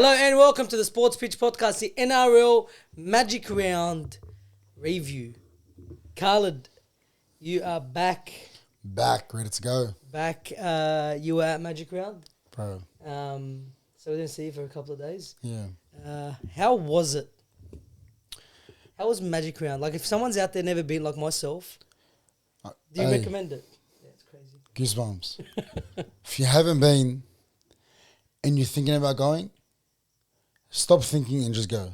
Hello and welcome to the Sports Pitch Podcast, the NRL Magic Round review. Khalid, you are back. Back, ready to go. Back, you were at Magic Round. Bro. So we didn't see you for a couple of days. Yeah. How was it? How was Magic Round? Like, if someone's out there never been like myself, do you recommend it? Yeah, it's crazy. Goosebumps. If you haven't been and you're thinking about going, stop thinking and just go.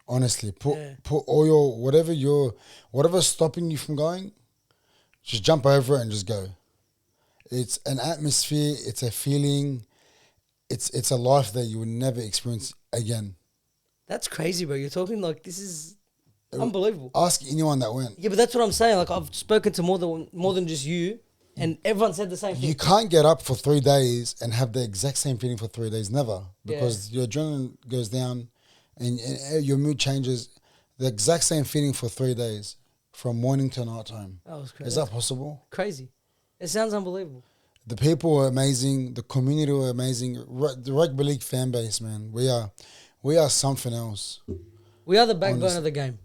Honestly, put all your whatever's stopping you from going, just jump over it and just go. It's an atmosphere, it's a feeling, it's a life that you will never experience again. That's crazy, bro. You're talking like this is unbelievable. Ask anyone that went. Yeah, but that's what I'm saying. Like, I've spoken to more than just you, and everyone said the same thing. You can't get up for 3 days and have the exact same feeling for 3 days, never. Because your adrenaline goes down and your mood changes. The exact same feeling for 3 days, from morning to night time. That was crazy. Is that possible? Crazy. It sounds unbelievable. The people were amazing. The community were amazing. The rugby league fan base, man. We are something else. We are the backbone of the game.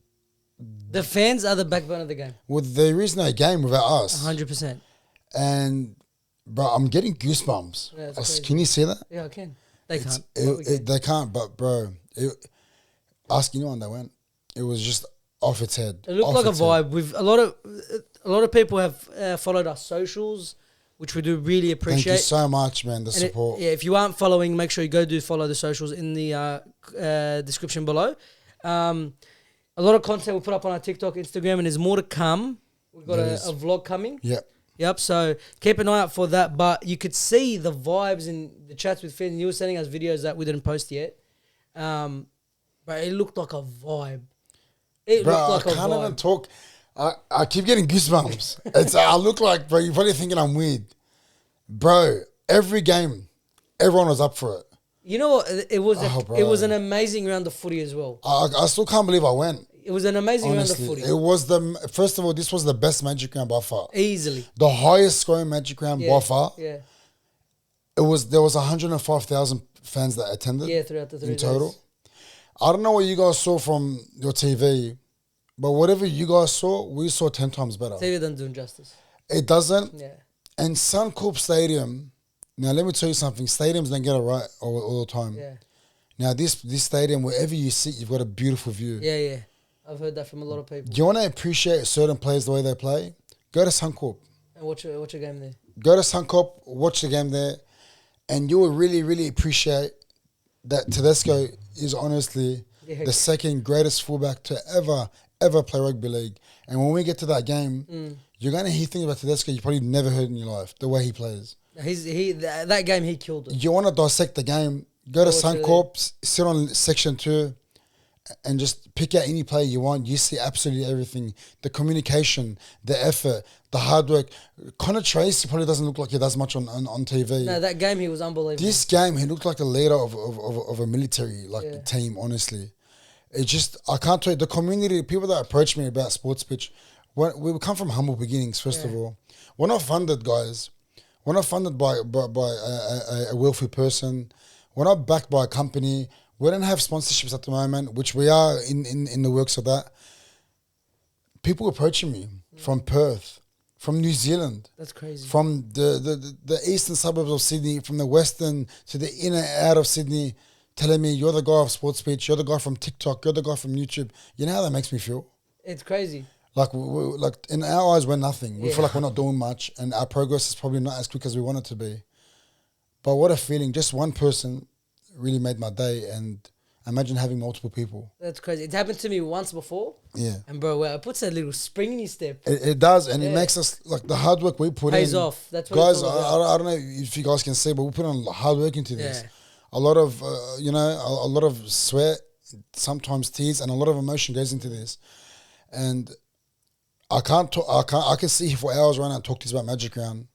The fans are the backbone of the game. Well, there is no game without us. 100%. And, bro, I'm getting goosebumps. Yeah, can you see that? Yeah, I can. They can't. They can't, but, bro, ask anyone that went. It was just off its head. It looked like a vibe. With a lot of people have followed our socials, which we do really appreciate. Thank you so much, man, the support. If you aren't following, make sure you go do follow the socials in the description below. A lot of content we put up on our TikTok, Instagram, and there's more to come. We've got a vlog coming. Yep. So keep an eye out for that. But you could see the vibes in the chats with fans. You were sending us videos that we didn't post yet. But it looked like a vibe. I can't even talk. I keep getting goosebumps. I look like, bro, you're probably thinking I'm weird. Bro, every game, everyone was up for it. You know what? It was an amazing round of footy as well. I still can't believe I went. It was an amazing round of footy. It was first of all, this was the best Magic Round by far. Easily. The highest scoring Magic Round by far. Yeah. There was 105,000 fans that attended. Yeah, throughout the 3 days. In total. I don't know what you guys saw from your TV, but whatever you guys saw, we saw 10 times better. TV doesn't do justice. It doesn't. Yeah. And Suncorp Stadium, now let me tell you something, stadiums don't get it right all the time. Yeah. Now this stadium, wherever you sit, you've got a beautiful view. Yeah. I've heard that from a lot of people. Do you want to appreciate certain players the way they play? Go to Suncorp. And watch a game there. Go to Suncorp, watch the game there, and you will really, really appreciate that Tedesco is honestly the second greatest fullback to ever play rugby league. And when we get to that game, you're going to hear things about Tedesco you probably never heard in your life, the way he plays. That game, he killed it. You want to dissect the game, go to Suncorp, sit on section 2, and just pick out any player you want. You see absolutely everything. The communication, the effort, the hard work. Connor Tracy probably doesn't look like he does much on TV. No, that game he was unbelievable. This game, he looked like the leader of a military team, honestly. It's just, I can't tell you, the community, people that approach me about Sports Pitch, we come from humble beginnings, first of all. We're not funded, guys. We're not funded by a wealthy person. We're not backed by a company. We don't have sponsorships at the moment, which we are in the works of that. People approaching me from Perth, from New Zealand. That's crazy. From the eastern suburbs of Sydney, from the western to the inner out of Sydney, telling me, you're the guy of Sports Pitch, you're the guy from TikTok, you're the guy from YouTube. You know how that makes me feel? It's crazy. Like in our eyes, we're nothing. We feel like we're not doing much, and our progress is probably not as quick as we want it to be. But what a feeling. Just one person really made my day, and imagine having multiple people. That's crazy. It happened to me once before. Yeah. And bro, it puts a little spring in your step. It does, and it makes us, like, the hard work we put pays in. off. That's what guys, I don't know if you guys can see, but we put on hard work into this. Yeah. A lot of, a lot of sweat, sometimes tears, and a lot of emotion goes into this. And I can sit here for hours right now and talk to you about Magic Round.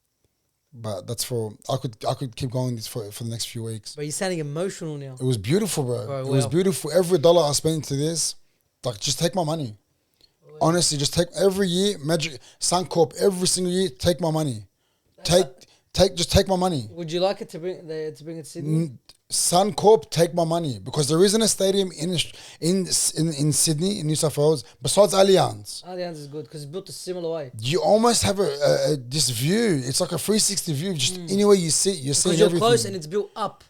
But that's I could keep going this for the next few weeks. But you're sounding emotional now. It was beautiful, bro. It was beautiful. Every dollar I spent into this, like, just take my money. Honestly, just take every year, Suncorp, every single year, take my money. take my money. Would you like it to bring it to Sydney? Suncorp, take my money, because there isn't a stadium in Sydney, in New South Wales, besides Allianz. Allianz is good because it's built a similar way. You almost have this view. It's like a 360 view. Just anywhere you sit, you're seeing everything. Because you're close and it's built up.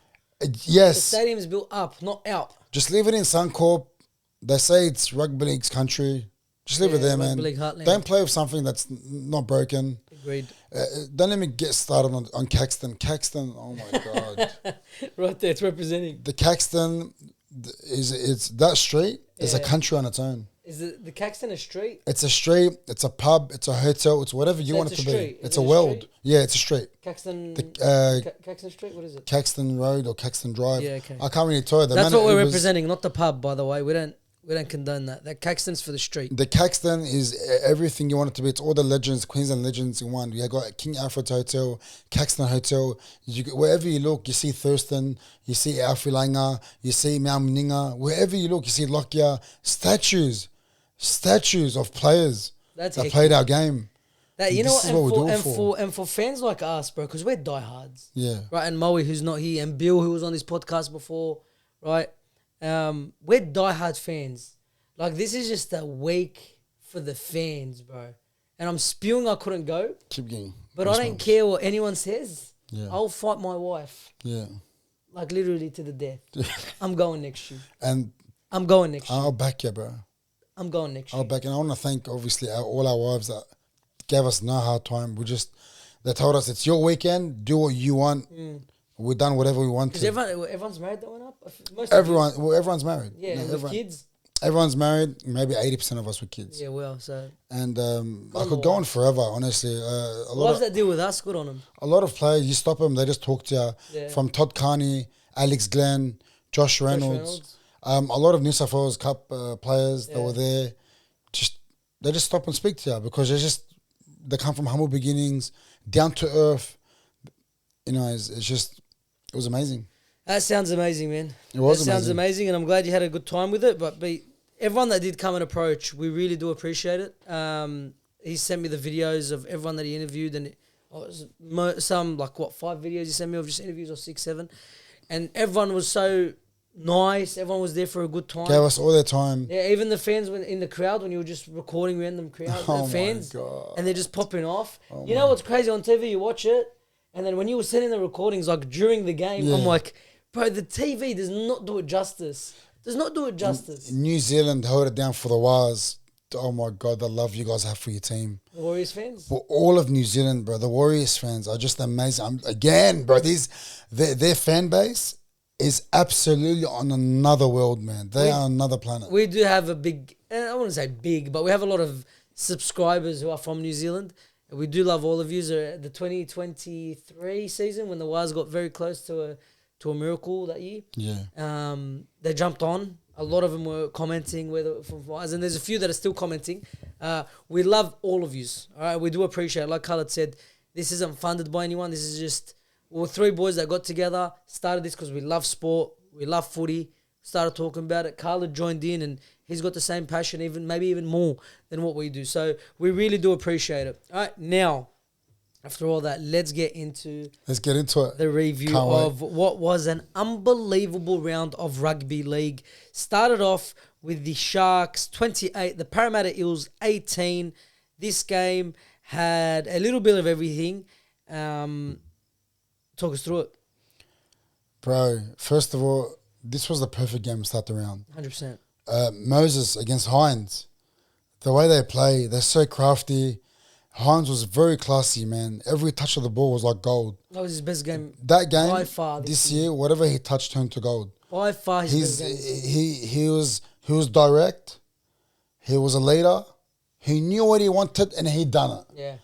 Yes. The stadium is built up, not out. Just leave it in Suncorp. They say it's rugby league's country. Just leave it there, man. Don't play with something that's not broken. Agreed. Don't let me get started on Caxton. Caxton, oh my God. Right there, it's representing. The Caxton, it's that street is a country on its own. Is the Caxton a street? It's a street, it's a pub, it's a hotel, it's whatever you want it to be. It's a world. Yeah, it's a street. Caxton Caxton Street, what is it? Caxton Road or Caxton Drive. Yeah, okay. I can't really tell you. That's what we're representing, not the pub, by the way. We don't condone that. That Caxton's for the street. The Caxton is everything you want it to be. It's all the legends, Queensland legends in one. We got King Alfred's Hotel, Caxton Hotel. Wherever you look, you see Thurston, you see Alfie Langer, you see Mount Meninga. Wherever you look, you see Lockyer. Statues of players that played our game. You know what? And for fans like us, bro, because we're diehards. Yeah. Right, and Moe, who's not here, and Bill, who was on this podcast before, right? We're diehard fans. Like, this is just a week for the fans, bro. And I'm spewing I couldn't go. Keep going. But I don't care what anyone says. Yeah. I'll fight my wife. Yeah. Like, literally to the death. I'm going next year. And I'm going next year. I'll back you, bro. I'm going next year. I'll back you. And I want to thank, obviously, all our wives that gave us no hard time. They told us, it's your weekend. Do what you want. We've done whatever we want to. Because everyone's married that went up? Everyone's married. Yeah, with kids? Everyone's married. Maybe 80% of us with kids. Yeah, well, so. And I could go on forever, honestly. What does that deal with us? Good on them. A lot of players, you stop them, they just talk to you. Yeah. From Todd Carney, Alex Glenn, Josh Reynolds. A lot of New South Wales Cup players that were there, they just stop and speak to you because they come from humble beginnings, down to earth. You know, it was amazing. That sounds amazing, man. It was amazing. Sounds amazing, and I'm glad you had a good time with it. But everyone that did come and approach, we really do appreciate it. He sent me the videos of everyone that he interviewed, and some, 5 videos he sent me of just interviews, or 6, 7. And everyone was so nice. Everyone was there for a good time. Gave us all their time. Yeah, even the fans in the crowd when you were just recording random fans. My God. And they're just popping off. You know what's crazy on TV? You watch it, and then when you were sending the recordings, like during the game, I'm like, bro, the TV does not do it justice. New Zealand held it down for the Wars. Oh my God, the love you guys have for your team. The Warriors fans? But all of New Zealand, bro, the Warriors fans are just amazing. Their fan base is absolutely on another world, man. They are on another planet. We do have a big, I wouldn't say big, but we have a lot of subscribers who are from New Zealand. We do love all of you. The 2023 season, when the Wars got very close to a miracle that year. Yeah. They jumped on. A lot of them were commenting whether from Wars, and there's a few that are still commenting. We love all of yous. All right, we do appreciate it. Like Khalid said, this isn't funded by anyone. This is just we're 3 boys that got together, started this because we love sport, we love footy. Started talking about it. Khala joined in, and he's got the same passion, maybe even more than what we do. So we really do appreciate it. All right, now, after all that, let's get into it. The review of what was an unbelievable round of rugby league. Started off with the Sharks 28, the Parramatta Eels 18. This game had a little bit of everything. Talk us through it. Bro, first of all, this was the perfect game to start the round. 100%. Moses against Hines. The way they play, they're so crafty. Hines was very classy, man. Every touch of the ball was like gold. That was his best game. That game, by far, this year, whatever he touched turned to gold. By far his best game. He was direct. He was a leader. He knew what he wanted and he done it. Yeah.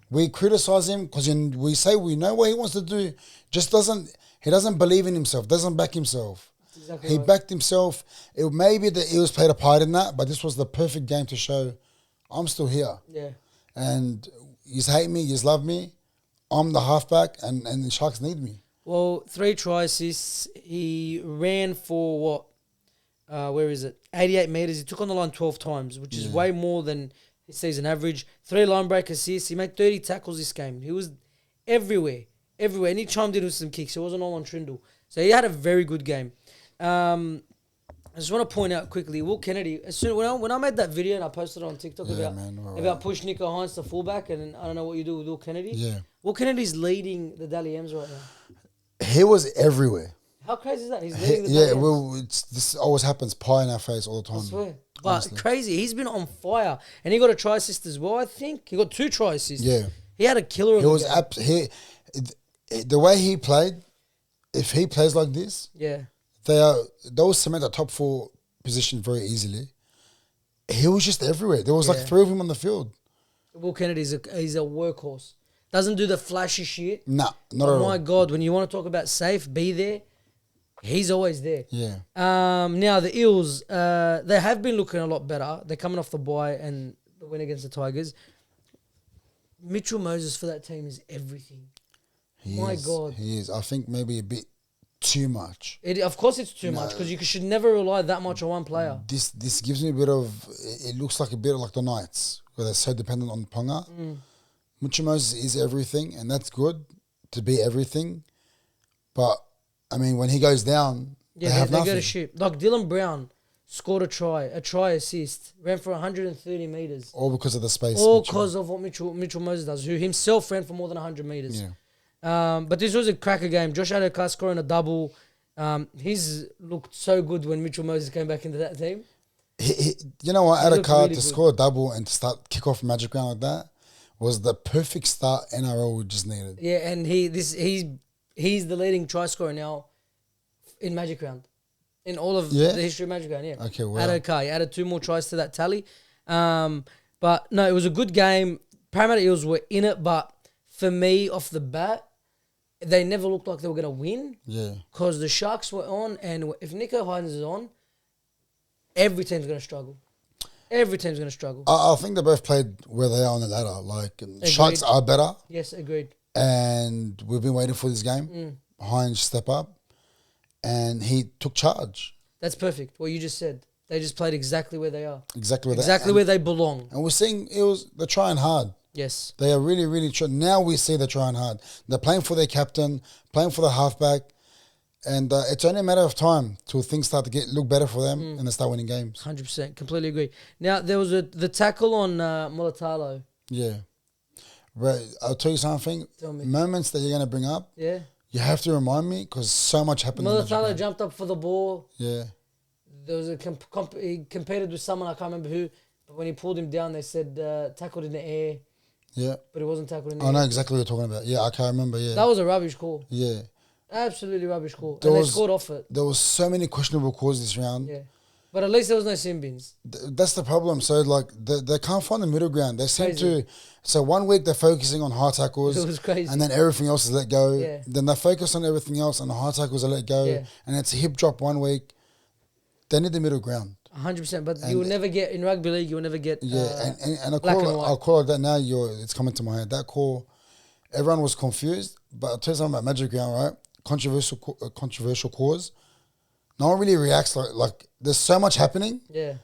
We criticize him because we say we know what he wants to do. He doesn't believe in himself, doesn't back himself. Exactly he right. backed himself. Maybe the Eels played a part in that, but this was the perfect game to show I'm still here. Yeah. And you hate me, you love me. I'm the halfback, and the Sharks need me. Well, 3 try assists. He ran for 88 metres. He took on the line 12 times, which is way more than his season average. 3 line break assists. He made 30 tackles this game. He was everywhere. everywhere. And he chimed in with some kicks. It wasn't all on Trindle. So he had a very good game. I just want to point out quickly, Will Kennedy, when I made that video and I posted it on TikTok about push Nico Hines to fullback, and I don't know what you do with Will Kennedy. Yeah. Will Kennedy's leading the Dally M's right now. He was everywhere. How crazy is that? He's leading the Dally M's. Well, this always happens, pie in our face all the time. I swear. But honestly, crazy. He's been on fire. And he got a try assist as well, I think. He got 2 try assists. Yeah. He had a killer. The way he played, if he plays like this, they'll cement the top 4 position very easily. He was just everywhere. There was like 3 of him on the field. Will Kennedy's he's a workhorse. Doesn't do the flashy shit. Nah, not at all. Oh my God, when you want to talk about safe, be there. He's always there. Yeah. Now the Eels, they have been looking a lot better. They're coming off the bye and the win against the Tigers. Mitchell Moses for that team is everything. God. He is. I think maybe a bit too much. Of course it's too much because you should never rely that much on one player. This gives me a bit of, it looks like a bit like the Knights where they're so dependent on Ponga. Mitchell Moses is everything and that's good to be everything. But, I mean, when he goes down, they have nothing. They go to shoot. Like Dylan Brown scored a try assist, ran for 130 metres. All because of the space. All because of what Mitchell Moses does, who himself ran for more than 100 metres. Yeah. But this was a cracker game. Josh Adokar scoring a double. He's looked so good when Mitchell Moses came back into that team. You know what? Adokar really to score a double and to start kick off Magic Round like that was the perfect start NRL we just needed. Yeah, and he's the leading try scorer now in Magic Round. In all of the history of Magic Round, yeah. Okay, well. Adokar, he added 2 more tries to that tally. But no, it was a good game. Parramatta Eels were in it, but for me, off the bat, they never looked like they were going to win. Yeah. Because the Sharks were on, and if Nico Hines is on, every team's going to struggle. Every team's going to struggle. I think they both played where they are on the ladder. Like, Sharks are better. Yes, agreed. And we've been waiting for this game. Hines step up, and he took charge. That's perfect. What you just said. They just played exactly where they are. Exactly where they belong. And we're seeing they're trying hard. Yes. They are really, really trying. Now we see they're trying hard. They're playing for their captain, playing for the halfback. And it's only a matter of time till things start to look better for them and they start winning games. 100%. Completely agree. Now, there was the tackle on Mulatalo. Yeah. Right. I'll tell you something. Tell me. Moments that you're going to bring up. Yeah. You have to remind me because so much happened. Mulatalo jumped up for the ball. Yeah. There was he competed with someone, I can't remember who. But when he pulled him down, they said tackled in the air. Yeah. But it wasn't tackled in the air. I know exactly what you're talking about. Yeah, I can't remember. Yeah. That was a rubbish call. Yeah. Absolutely rubbish call. And they scored off it. There was so many questionable calls this round. Yeah. But at least there was no sin bins. That's the problem. So, like, they can't find the middle ground. They seem to... So, 1 week they're focusing on high tackles. It was crazy. And then everything else is let go. Yeah. Then they focus on everything else and the high tackles are let go. Yeah. And it's a hip drop 1 week. They need the middle ground. 100%. But you will never get... In rugby league, you will never get... Yeah. And a black call, and white. I'll call it that now. It's coming to my head. That call, everyone was confused. But I'll tell you something about Magic Round, right? Controversial cause. No one really reacts like there's so much happening. Yeah.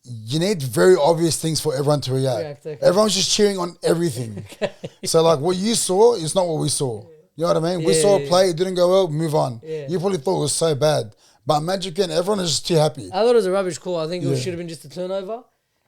You need very obvious things for everyone to react. Okay. Everyone's just cheering on everything. Okay. So like what you saw is not what we saw. You know what I mean? We saw a play, it didn't go well, move on. Yeah. You probably thought it was so bad. But Magic and everyone is just too happy. I thought it was a rubbish call. I think it should have been just a turnover.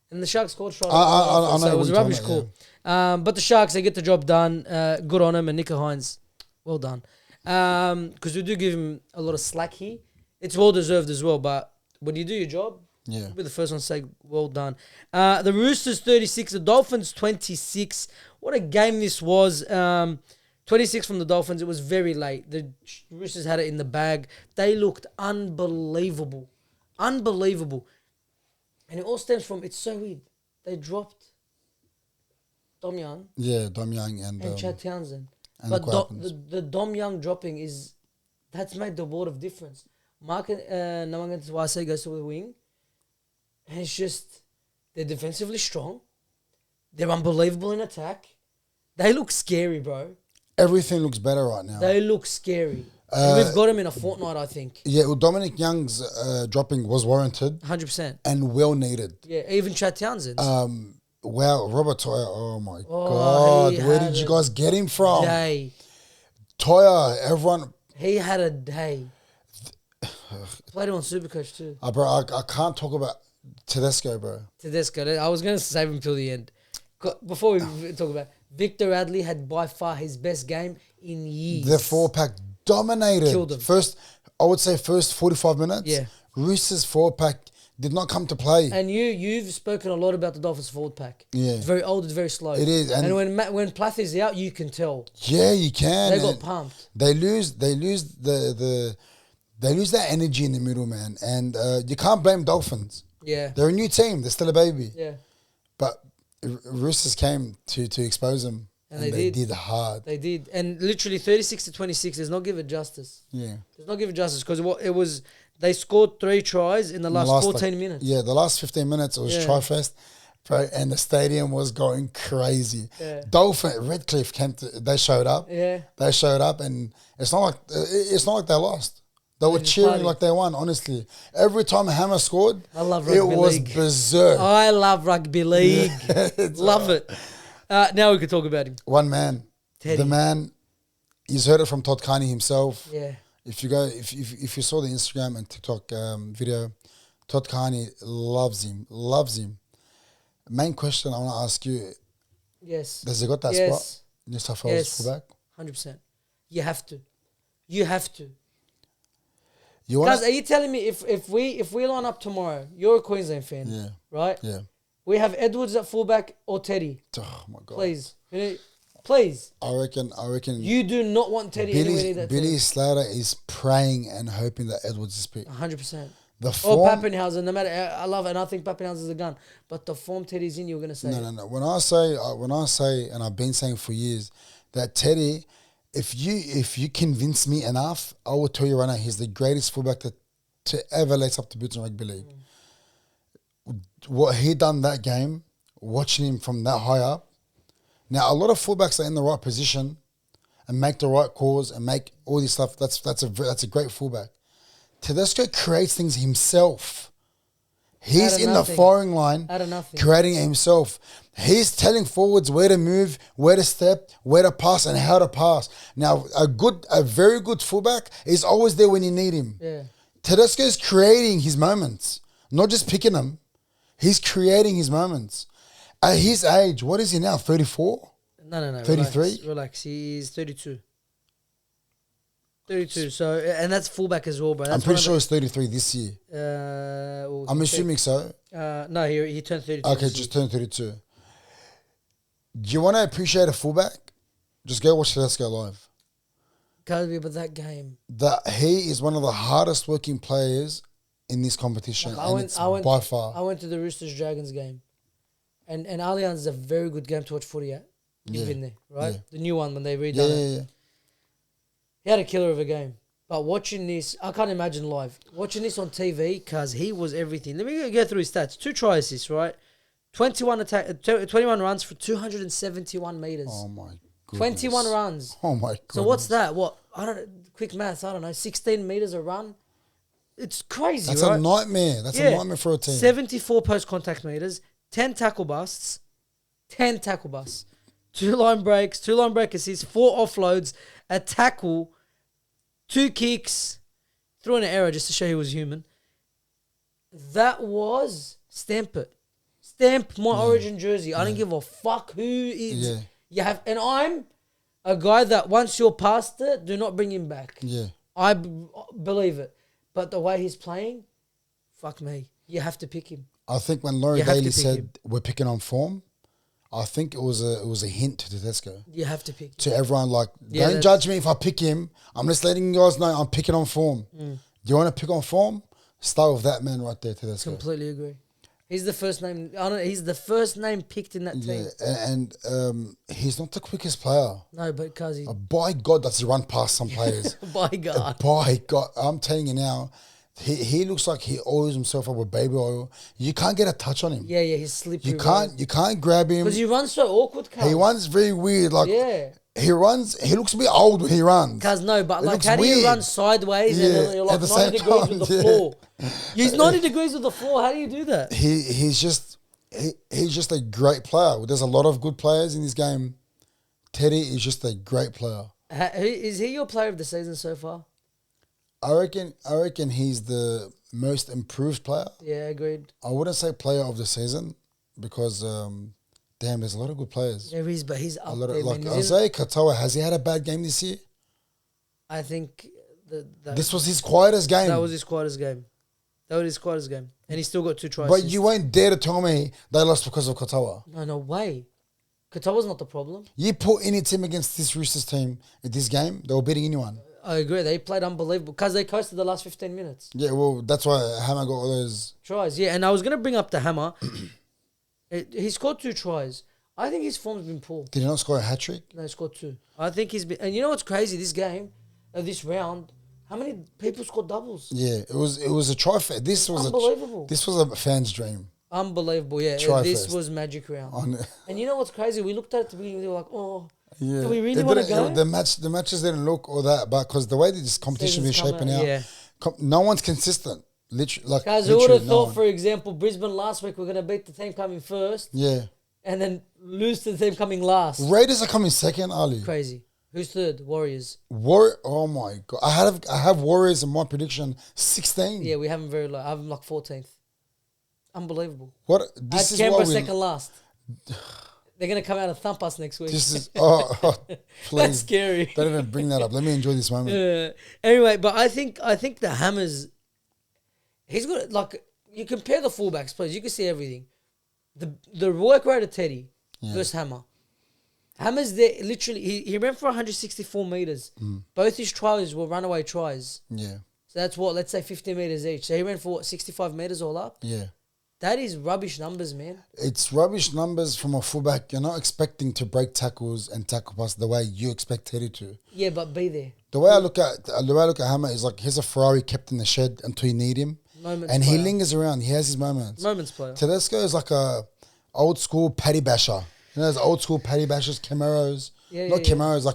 And the Sharks scored straight. I know so it was a rubbish call. Yeah. But the Sharks, they get the job done. Good on them. And Nico Hines, well done. Because we do give him a lot of slack here. It's well deserved as well. But when you do your job, you'll be the first one to say, well done. The Roosters 36, the Dolphins 26. What a game this was. 26 from the Dolphins. It was very late. The Roosters had it in the bag. They looked unbelievable. Unbelievable. And it all stems from, it's so weird. They dropped Dom Young. Yeah, Dom Young and Chad Townsend. But the Dom Young dropping that's made the world of difference. Mark Nawangantawase goes to the wing. And it's just, they're defensively strong. They're unbelievable in attack. They look scary, bro. Everything looks better right now. They look scary. And we've got him in a fortnight, I think. Yeah, well, Dominic Young's dropping was warranted. 100%. And well needed. Yeah, even Chad Townsend. Wow, Rabbitohs, oh my God. Where did you guys get him from? Toya, everyone. He had a day. Played him on Supercoach too. Bro, I can't talk about Tedesco, bro. Tedesco. I was going to save him till the end. Before we talk about Victor Radley had by far his best game in years. The 4-pack dominated. Killed him. I would say first 45 minutes. Yeah. Roosters 4-pack did not come to play. And you've spoken a lot about the Dolphins forward pack. Yeah. It's very old, it's very slow. It is. And when Plath is out, you can tell. Yeah, you can. They got pumped. They lose that energy in the middle, man. And you can't blame Dolphins. Yeah. They're a new team. They're still a baby. Yeah. But Roosters came to expose them. And they did hard. They did. And literally 36-26, does not give it justice. Yeah. Does not give it justice because it was... They scored 3 tries in the last 14 minutes. Yeah, the last 15 minutes it was try-fest. Bro, and the stadium was going crazy. Yeah. Redcliffe they showed up. Yeah. They showed up and it's not like they lost. They were cheering like they won, honestly. Every time Hammer scored, I love rugby league. It was berserk. I love rugby league. Love it. Now we can talk about him. One man. Teddy. The man, he's heard it from Todd Carney himself. Yeah. If you saw the Instagram and TikTok video, Todd Carney loves him. Main question I want to ask you. Yes. Has he got that spot? New South Wales fullback? 100%. You have to. Guys, are you telling me if we line up tomorrow, you're a Queensland fan, right? Yeah. We have Edwards at fullback or Teddy. Oh my God. Please. I reckon. You do not want Teddy anywhere near that Billy team. Slater is praying and hoping that Edwards is picked. 100%. The form. Or Pappenhausen, no matter. I love it, and I think Pappenhausen's a gun. But the form Teddy's in, you're gonna say. No. When I say, and I've been saying for years that Teddy, if you convince me enough, I will tell you right now, he's the greatest fullback to ever lace up the boots in rugby league. What he done that game, watching him from that high up. Now a lot of fullbacks are in the right position and make the right calls and make all this stuff. That's a great fullback. Tedesco creates things himself. He's in the firing line, creating it himself. He's telling forwards where to move, where to step, where to pass, and how to pass. Now, a very good fullback is always there when you need him. Yeah. Tedesco's creating his moments, not just picking them. He's creating his moments. At his age, what is he now? 34? No. 33? Relax. He's 32. 32. So, and that's fullback as well, bro. That's I'm pretty sure he's 33 this year. I'm assuming so. No, he turned 32. Okay, just turned 32. Do you want to appreciate a fullback? Just go watch Tedesco live. Can't be about that game. He is one of the hardest working players in this competition, by far. I went to the Roosters Dragons game, and Allianz is a very good game to watch footy at. You've been there, right? Yeah. The new one when they redone it. Yeah. He had a killer of a game. But watching this, I can't imagine live. Watching this on TV, because he was everything. Let me go through his stats. 2 try assists, right? 21 runs for 271 meters. Oh my goodness. 21 runs. Oh my goodness. So what's that? Quick maths, I don't know. 16 meters a run. It's crazy, That's right? a nightmare. That's a nightmare for a team. 74 post-contact meters, 10 tackle busts, 2 line breaks, 2 line break assists, 4 offloads, a tackle, 2 kicks, threw in an error just to show he was human. That was stamp it. Stamp my Origin jersey. I don't give a fuck who is. Yeah. You have, and I'm a guy that once you're past it, do not bring him back. Yeah. I believe it. But the way he's playing, fuck me. You have to pick him. I think when Laurie Daly said we're picking on form, I think it was a hint to Tedesco. You have to pick him. To everyone, like, don't judge me if I pick him. I'm just letting you guys know I'm picking on form. Do you want to pick on form? Start with that man right there, Tedesco. Completely agree. He's the first name. He's the first name picked in that team. Yeah, and he's not the quickest player. No, but because he... by God, does he run past some players. By God. By God. I'm telling you now, he looks like he oils himself up with baby oil. You can't get a touch on him. Yeah, he's slippery. You can't grab him. Because he runs so awkward, cuz. He runs very weird. Like, he looks a bit old when he runs. Cuz no, but like, how do you run sideways and you're like 90 degrees with the floor? He's 90 degrees with the floor. How do you do that? He's just a great player. There's a lot of good players in this game. Teddy is just a great player. Is he your player of the season so far? I reckon he's the most improved player. Yeah, agreed. I wouldn't say player of the season because there's a lot of good players. There is, but he's up there. Like Isaiah Katoa, has he had a bad game this year? I think this was his quietest game. That was his quietest game. And he still got 2 tries. But you won't dare to tell me they lost because of Katoa. No way. Katoa's not the problem. You put any team against this Roosters team in this game, they were beating anyone. I agree. They played unbelievable because they coasted the last 15 minutes. Yeah, well, that's why Hammer got all those tries. Yeah, and I was going to bring up the Hammer. He scored 2 tries. I think his form's been poor. Did he not score a hat trick? No, he scored 2. I think he's been. And you know what's crazy? This game, this round, how many people scored doubles? Yeah, it was a try. This was unbelievable. This was a fan's dream. Unbelievable, yeah. This was magic round. And you know what's crazy? We looked at it at the beginning. We were like, oh. Yeah. Do we really want to go? The matches didn't look all that, but because the way that this competition is shaping out, no one's consistent. Literally, guys, who would have thought, for example, Brisbane last week we're going to beat the team coming first, and then lose to the team coming last. Raiders are coming second, Ali. Crazy. Who's third? Warriors. Oh my god! I have Warriors in my prediction 16. Yeah, we haven't very low. I have them like 14th. Unbelievable. What? This is Canberra second last. They're going to come out and thump us next week. This is, please. That's scary. Don't even bring that up. Let me enjoy this moment. Anyway, but I think the Hammers, he's got, like, you compare the fullbacks, please. You can see everything. The work rate of Teddy versus Hammer. Hammer's there, literally, he ran for 164 metres. Both his tries were runaway tries. Yeah. So that's what, let's say 50 metres each. So he ran for 65 metres all up? Yeah. That is rubbish numbers, man. It's rubbish numbers from a fullback. You're not expecting to break tackles and tackle pass the way you expect Teddy to. Yeah, but be there. The way I look at Hammer is like here's a Ferrari kept in the shed until you need him, and he lingers around. He has his moments. Player. Tedesco is like a old school paddy basher. You know, those old school paddy bashers, Camaros. Camaros,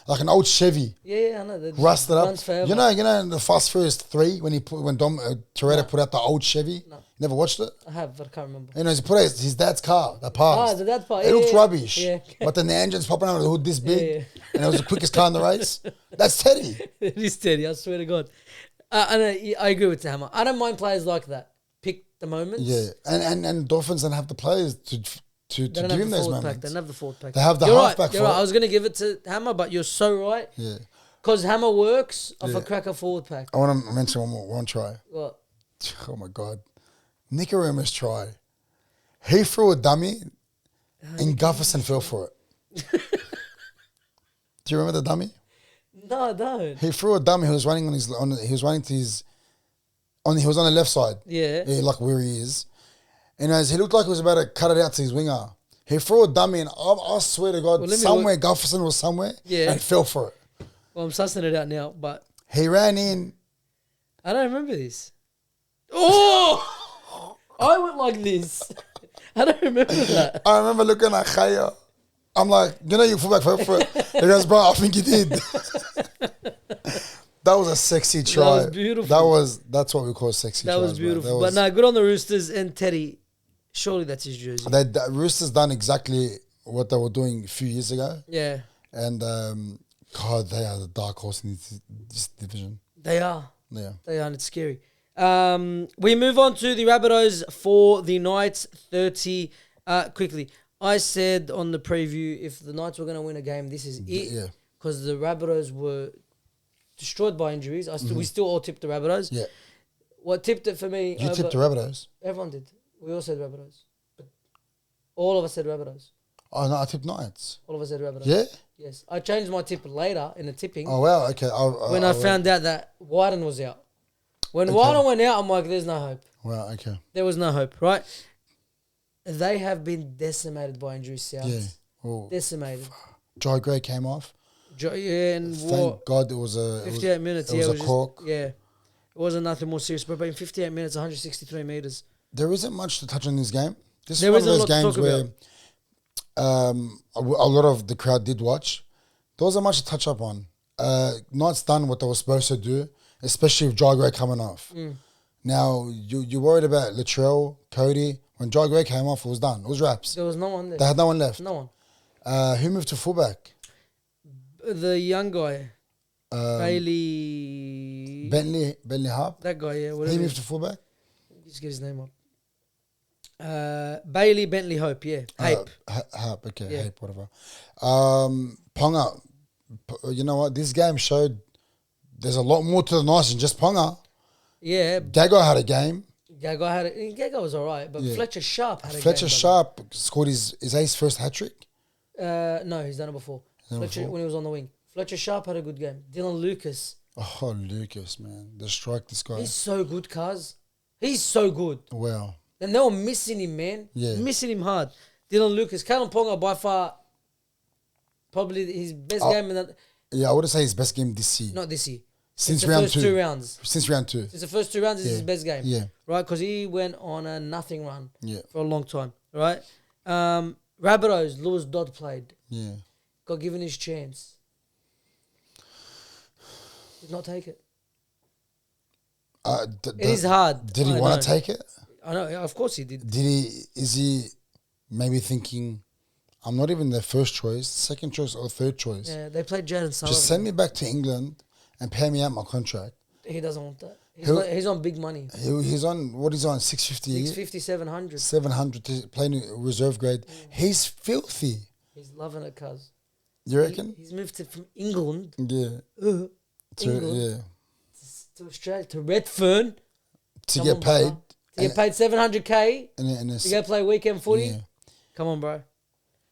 like an old Chevy. Yeah, I know. Rusted up. Forever. You know, in the Fast Furious 3 when Toretto put out the old Chevy. No. You never watched it? I have, but I can't remember. You know, he put out his dad's car that passed. The dad's car. It looked rubbish. Yeah. But then the engine's popping out of the hood this big, and it was the quickest car in the race. That's Teddy. It is Teddy. I swear to God. And I agree with Hammer. I don't mind players like that. Pick the moments. Yeah, and Dolphins don't have the players to give him those moments. They don't have the forward pack. They have the halfback. You're right. I was going to give it to Hammer, but you're so right. Yeah. Because Hammer works off a cracker forward pack. I want to mention one try. What? Oh my God. Nicaragua's try. He threw a dummy and Gufferson fell for it. Do you remember the dummy? No, I don't. He threw a dummy. He was running he was on the left side. Yeah. Like where he is. And as he looked like he was about to cut it out to his winger, he threw a dummy, and I swear to God, somewhere Gufferson was somewhere, and fell for it. Well, I'm sussing it out now, but he ran in. I don't remember this. Oh, I went like this. I don't remember that. I remember looking at Khaya. I'm like, you fullback fell for it. He goes, bro, I think you did. That was a sexy try. That was beautiful. That's what we call sexy tries. That was beautiful. But no, good on the Roosters and Teddy. Surely that's his jersey. The Roosters done exactly what they were doing a few years ago. Yeah. And, God, they are the dark horse in this division. They are. Yeah. They are, and it's scary. We move on to the Rabbitohs for the Knights 30. Quickly, I said on the preview, if the Knights were going to win a game, this is it. Yeah. Because the Rabbitohs were destroyed by injuries. We still all tipped the Rabbitohs. Yeah. What tipped it for me? You tipped the Rabbitohs? Everyone did. We all said Rabbitohs. But all of us said Rabbitohs. Oh, no, I tipped Knights. All of us said Rabbitohs. Yeah? Yes. I changed my tip later in the tipping. Oh, wow. Okay. When I found out that Wyden was out. When Wyden went out, I'm like, there's no hope. Wow, okay. There was no hope, right? They have been decimated by injuries, South. Yeah. Oh, decimated. Joe Gray came off. And thank God it was a 58 minutes. It was a cork. It wasn't nothing more serious, but in 58 minutes, 163 meters. There isn't much to touch on this game. This is one of those games where a lot of the crowd did watch. There wasn't much to touch up on. Knights done what they were supposed to do, especially with Joe Gray coming off. Now, you're worried about Latrell, Cody. When Joe Gray came off, it was done. It was wraps. There was no one there. They had no one left. No one. Who moved to fullback? the young guy, Bailey. Bentley Harp. That guy, yeah. He moved to fullback. Just get his name up. Bailey Bentley Hope, yeah. Hape. Harp, okay, Yeah. Hape, whatever. Ponga. You know what? This game showed there's a lot more to the Knights than just Ponga. Yeah. Gago had a game. Gago was alright, but Yeah. Fletcher Sharp had a game. Fletcher Sharp scored his ace first hat trick. No, he's done it before. Fletcher when he was on the wing. Fletcher Sharp had a good game. Dylan Lucas. Oh, Lucas, man. The strike this guy. He's so good, cuz. He's so good. Wow. And they were missing him, man. Yeah. Missing him hard. Dylan Lucas. Kalen Ponga by far probably his best game in that. Yeah, I would say his best game this year. Not this year. Since the round first 2. 2 rounds. Since round 2. Since the first 2 rounds, this is his best game. Yeah. Right? Because he went on a nothing run for a long time. Right? Rabbitohs, Lewis Dodd played. Yeah. Got given his chance. Did not take it. It is hard. Did he want to take it? I know. Of course he did. Is he maybe thinking, I'm not even their first choice, second choice or third choice? Yeah, they played Jaden Sullivan. Just send me back to England and pay me out my contract. He doesn't want that. He's on big money. He's on, what is he on, 650 a year? 650, 700. 700 to play in reserve grade. He's filthy. He's loving it, cuz. You reckon? He's moved from England. Yeah. England. To Australia, to Redfern. To get paid. To get paid 700k. And to go play weekend footy. Yeah. Come on, bro.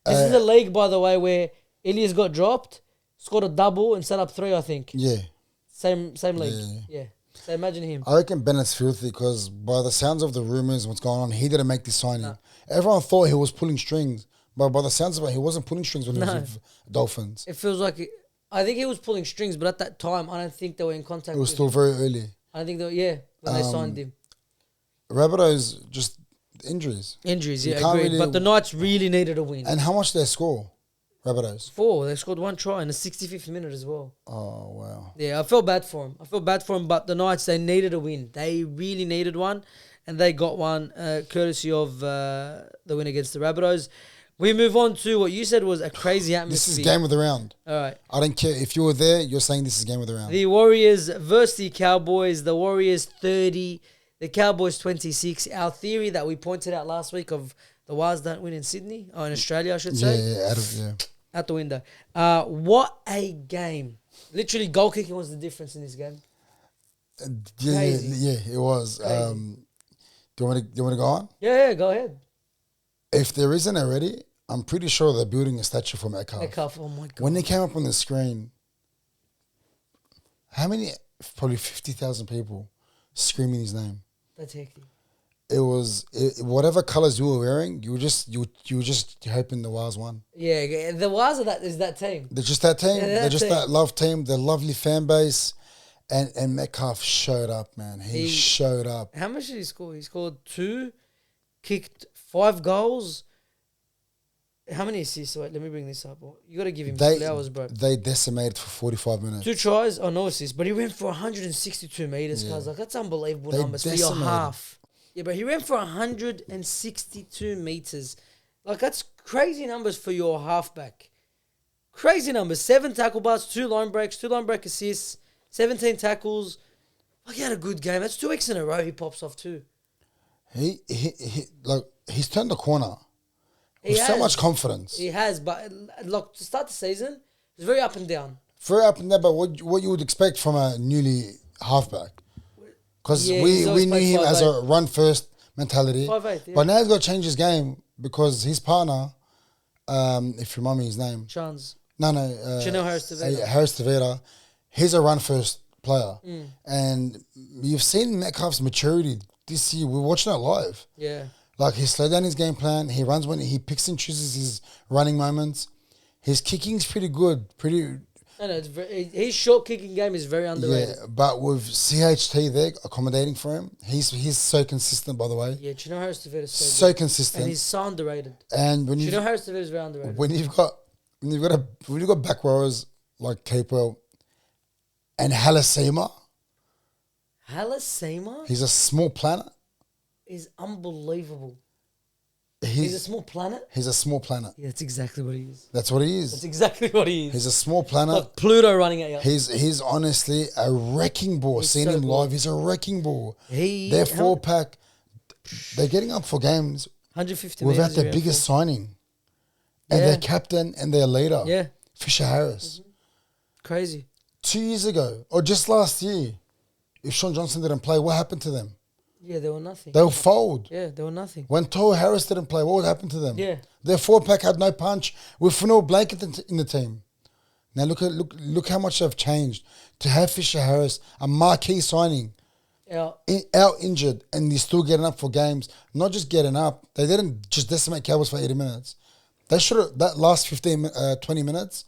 This is a league, by the way, where Ilias got dropped, scored a double and set up 3, I think. Yeah. Same league. Yeah. So imagine him. I reckon Bennett's filthy because by the sounds of the rumours, what's going on, he didn't make this signing. Nah. Everyone thought he was pulling strings, but by the sounds of it, he wasn't pulling strings when he was with Dolphins. It feels like I think he was pulling strings, but at that time, I don't think they were in contact. It was still very early. I think when they signed him. Rabbitohs just injuries. Injuries, yeah, agreed. Really, but the Knights really needed a win. And how much did they score, Rabbitohs? 4. They scored 1 try in the 65th minute as well. Oh, wow. Yeah, I felt bad for him. But the Knights, they needed a win. They really needed one, and they got one courtesy of the win against the Rabbitohs. We move on to what you said was a crazy atmosphere. This is game of the round. All right. I don't care. If you were there, you're saying this is game of the round. The Warriors versus the Cowboys. The Warriors 30, the Cowboys 26. Our theory that we pointed out last week of the Wars don't win in Sydney, or in Australia, I should say. Out the window. What a game. Literally, goal kicking was the difference in this game. Yeah, it was. Do you want to go on? Yeah, go ahead. If there isn't already, I'm pretty sure they're building a statue for Metcalf. Metcalf, oh my God. When he came up on the screen, how many? Probably 50,000 people screaming his name. That's hectic. It was whatever colours you were wearing. You were just hoping the Wars won. Yeah, the Wars is that team. They're just that team. They're just that love team. They're lovely fan base, and Metcalf showed up, man. He showed up. How much did he score? He scored 2, kicked 5 goals. How many assists? Wait, let me bring this up. You got to give him flowers, bro. They decimated for 45 minutes. 2 tries, no assists, but he ran for 162 meters, guys. Like, that's unbelievable numbers for your half. Yeah, but he ran for 162 meters. Like, that's crazy numbers for your halfback. Crazy numbers. 7 tackle bars, 2 line breaks, 2 line break assists, 17 tackles. Like, he had a good game. That's 2 weeks in a row he pops off too. He's turned the corner. With so much confidence. He has, but look, to start the season, it's very up and down. Very up and down, but what you would expect from a newly halfback. Because we knew him as a run-first mentality. 5'8", yeah. But now he's got to change his game because his partner, if you remind me his name. Chans. No. Chanel Harris-Tavita. Harris-Tavita. He's a run-first player. And you've seen Metcalf's maturity this year. We're watching it live. Yeah. Like, he slowed down his game plan. He runs when he picks and chooses his running moments. His kicking's pretty good. I know, his short kicking game is very underrated. Yeah, but with CHT there accommodating for him, he's so consistent, by the way. Yeah, Chino Harris-Tavita is so good. Consistent. And he's so underrated. And when Chino Harris-Tavita is very underrated. When you've got back rowers like Capewell and Halasima. Halasima? He's a small planet. Is unbelievable. He's a small planet? He's a small planet. Yeah, that's exactly what he is. That's what he is. That's exactly what he is. He's a small planet. Like Pluto running at you. He's honestly a wrecking ball. Seeing him live, he's a wrecking ball. Their 4-pack, they're getting up for games 150 without their biggest signing. And their captain and their leader. Yeah. Fisher Harris. Crazy. 2 years ago, or just last year, if Sean Johnson didn't play, what happened to them? Yeah, they were nothing. They were fold. Yeah, they were nothing. When Toa Harris didn't play, what would happen to them? Yeah. Their 4-pack had no punch with no blanket in the team. Now look how much they've changed. To have Fisher Harris, a marquee signing, out injured, and he's still getting up for games. Not just getting up. They didn't just decimate Cowboys for 80 minutes. They should have, that last 20 minutes,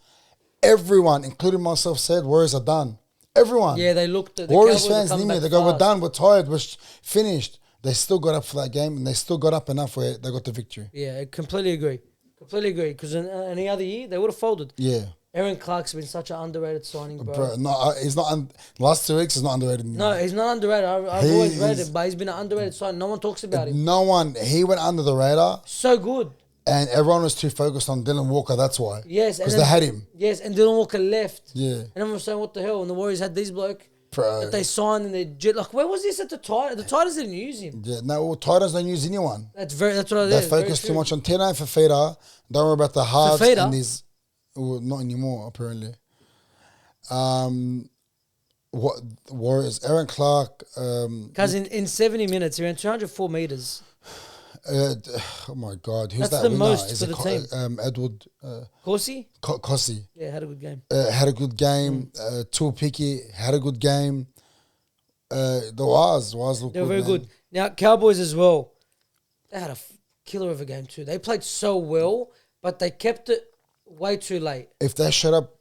everyone, including myself, said Warriors are done. Everyone. Yeah, they looked at the Warriors Cowboys fans knew me. They go, we're done, we're tired, we're finished. They still got up for that game, and they still got up enough where they got the victory. Yeah, I completely agree. Because in any other year, they would have folded. Yeah. Aaron Clark's been such an underrated signing, bro. No, he's not. Last 2 weeks, he's not underrated. No, he's not underrated. I've always rated him, but he's been an underrated signing. No one talks about him. No one. He went under the radar. So good. And everyone was too focused on Dylan Walker, that's why. Yes. Because they had him. Yes, and Dylan Walker left. Yeah. And everyone was saying, what the hell? And the Warriors had these bloke that they signed and they like, where was this at the Titans? The Titans didn't use him. Yeah, no, well, Titans don't use anyone. That's what it is. They focus too much on Tino and Fafita. Don't worry about the halves Fafita? and these. Well, not anymore, apparently. What Warriors? Aaron Clark. Because in 70 minutes, he ran 204 meters. Oh my God, who's That's that the winner? most for the team. Edward Corsi? Corsi. Yeah, had a good game. Had a good game. Tuapiki had a good game. The Waz looked good. They were very good. Now, Cowboys as well. They had a killer of a game too. They played so well, but they kept it way too late. If they shut up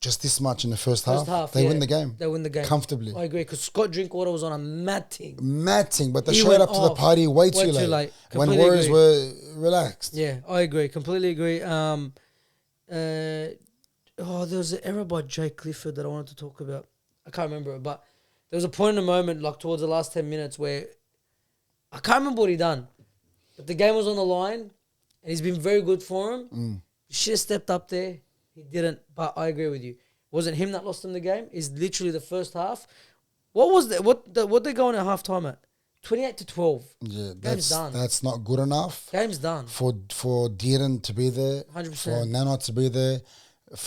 just this much in the first half, they win the game. They win the game. Comfortably. I agree, because Scott Drinkwater was on a matting. But they showed up to the party way too late. When Warriors were relaxed. Yeah, I agree. Completely agree. There was an error by Jay Clifford that I wanted to talk about. I can't remember it, but there was a point in the moment, like towards the last 10 minutes, where I can't remember what he done, but the game was on the line, and he's been very good for him. He should have stepped up there. He didn't, but I agree with you. It wasn't him that lost him the game. It's literally the first half. What was that? What they going at halftime at? 28-12. Yeah, game's done. That's not good enough. Game's done. For Dearden to be there. 100%. For Nana to be there.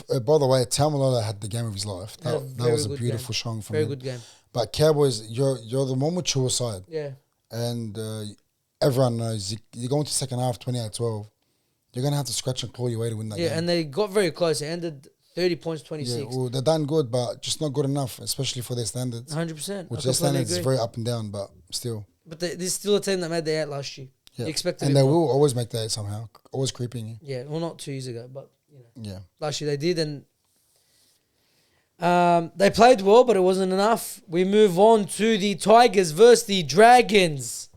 By the way, Tamalolo had the game of his life. That was a beautiful showing from him. Very good game. But Cowboys, you're the more mature side. Yeah. And everyone knows you're going to second half 28-12. You're going to have to scratch and claw your way to win that game. Yeah, and they got very close. It ended 30 points, 26. Yeah, well, they're done good, but just not good enough, especially for their standards. 100%. Which their standards is very up and down, but still. But there's still a team that made the 8 last year. Yeah. You expect and they will always make the 8 somehow. Always creeping you. Yeah, well, not 2 years ago, but, Yeah. Last year they did, and they played well, but it wasn't enough. We move on to the Tigers versus the Dragons.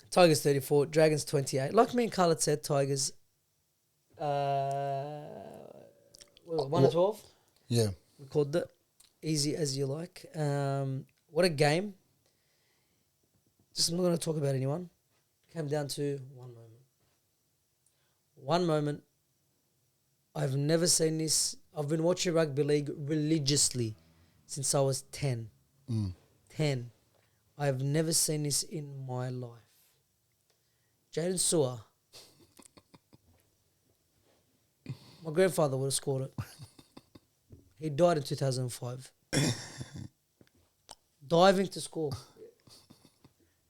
Tigers 34, Dragons 28. Like me and Khalid said, Tigers 1-12. Yeah. We called it easy as you like. What a game. I'm not going to talk about anyone. Came down to one moment. One moment. I've never seen this. I've been watching rugby league religiously since I was 10. 10. I've never seen this in my life. Jaden Sewer. My grandfather would have scored it. He died in 2005. Diving to score.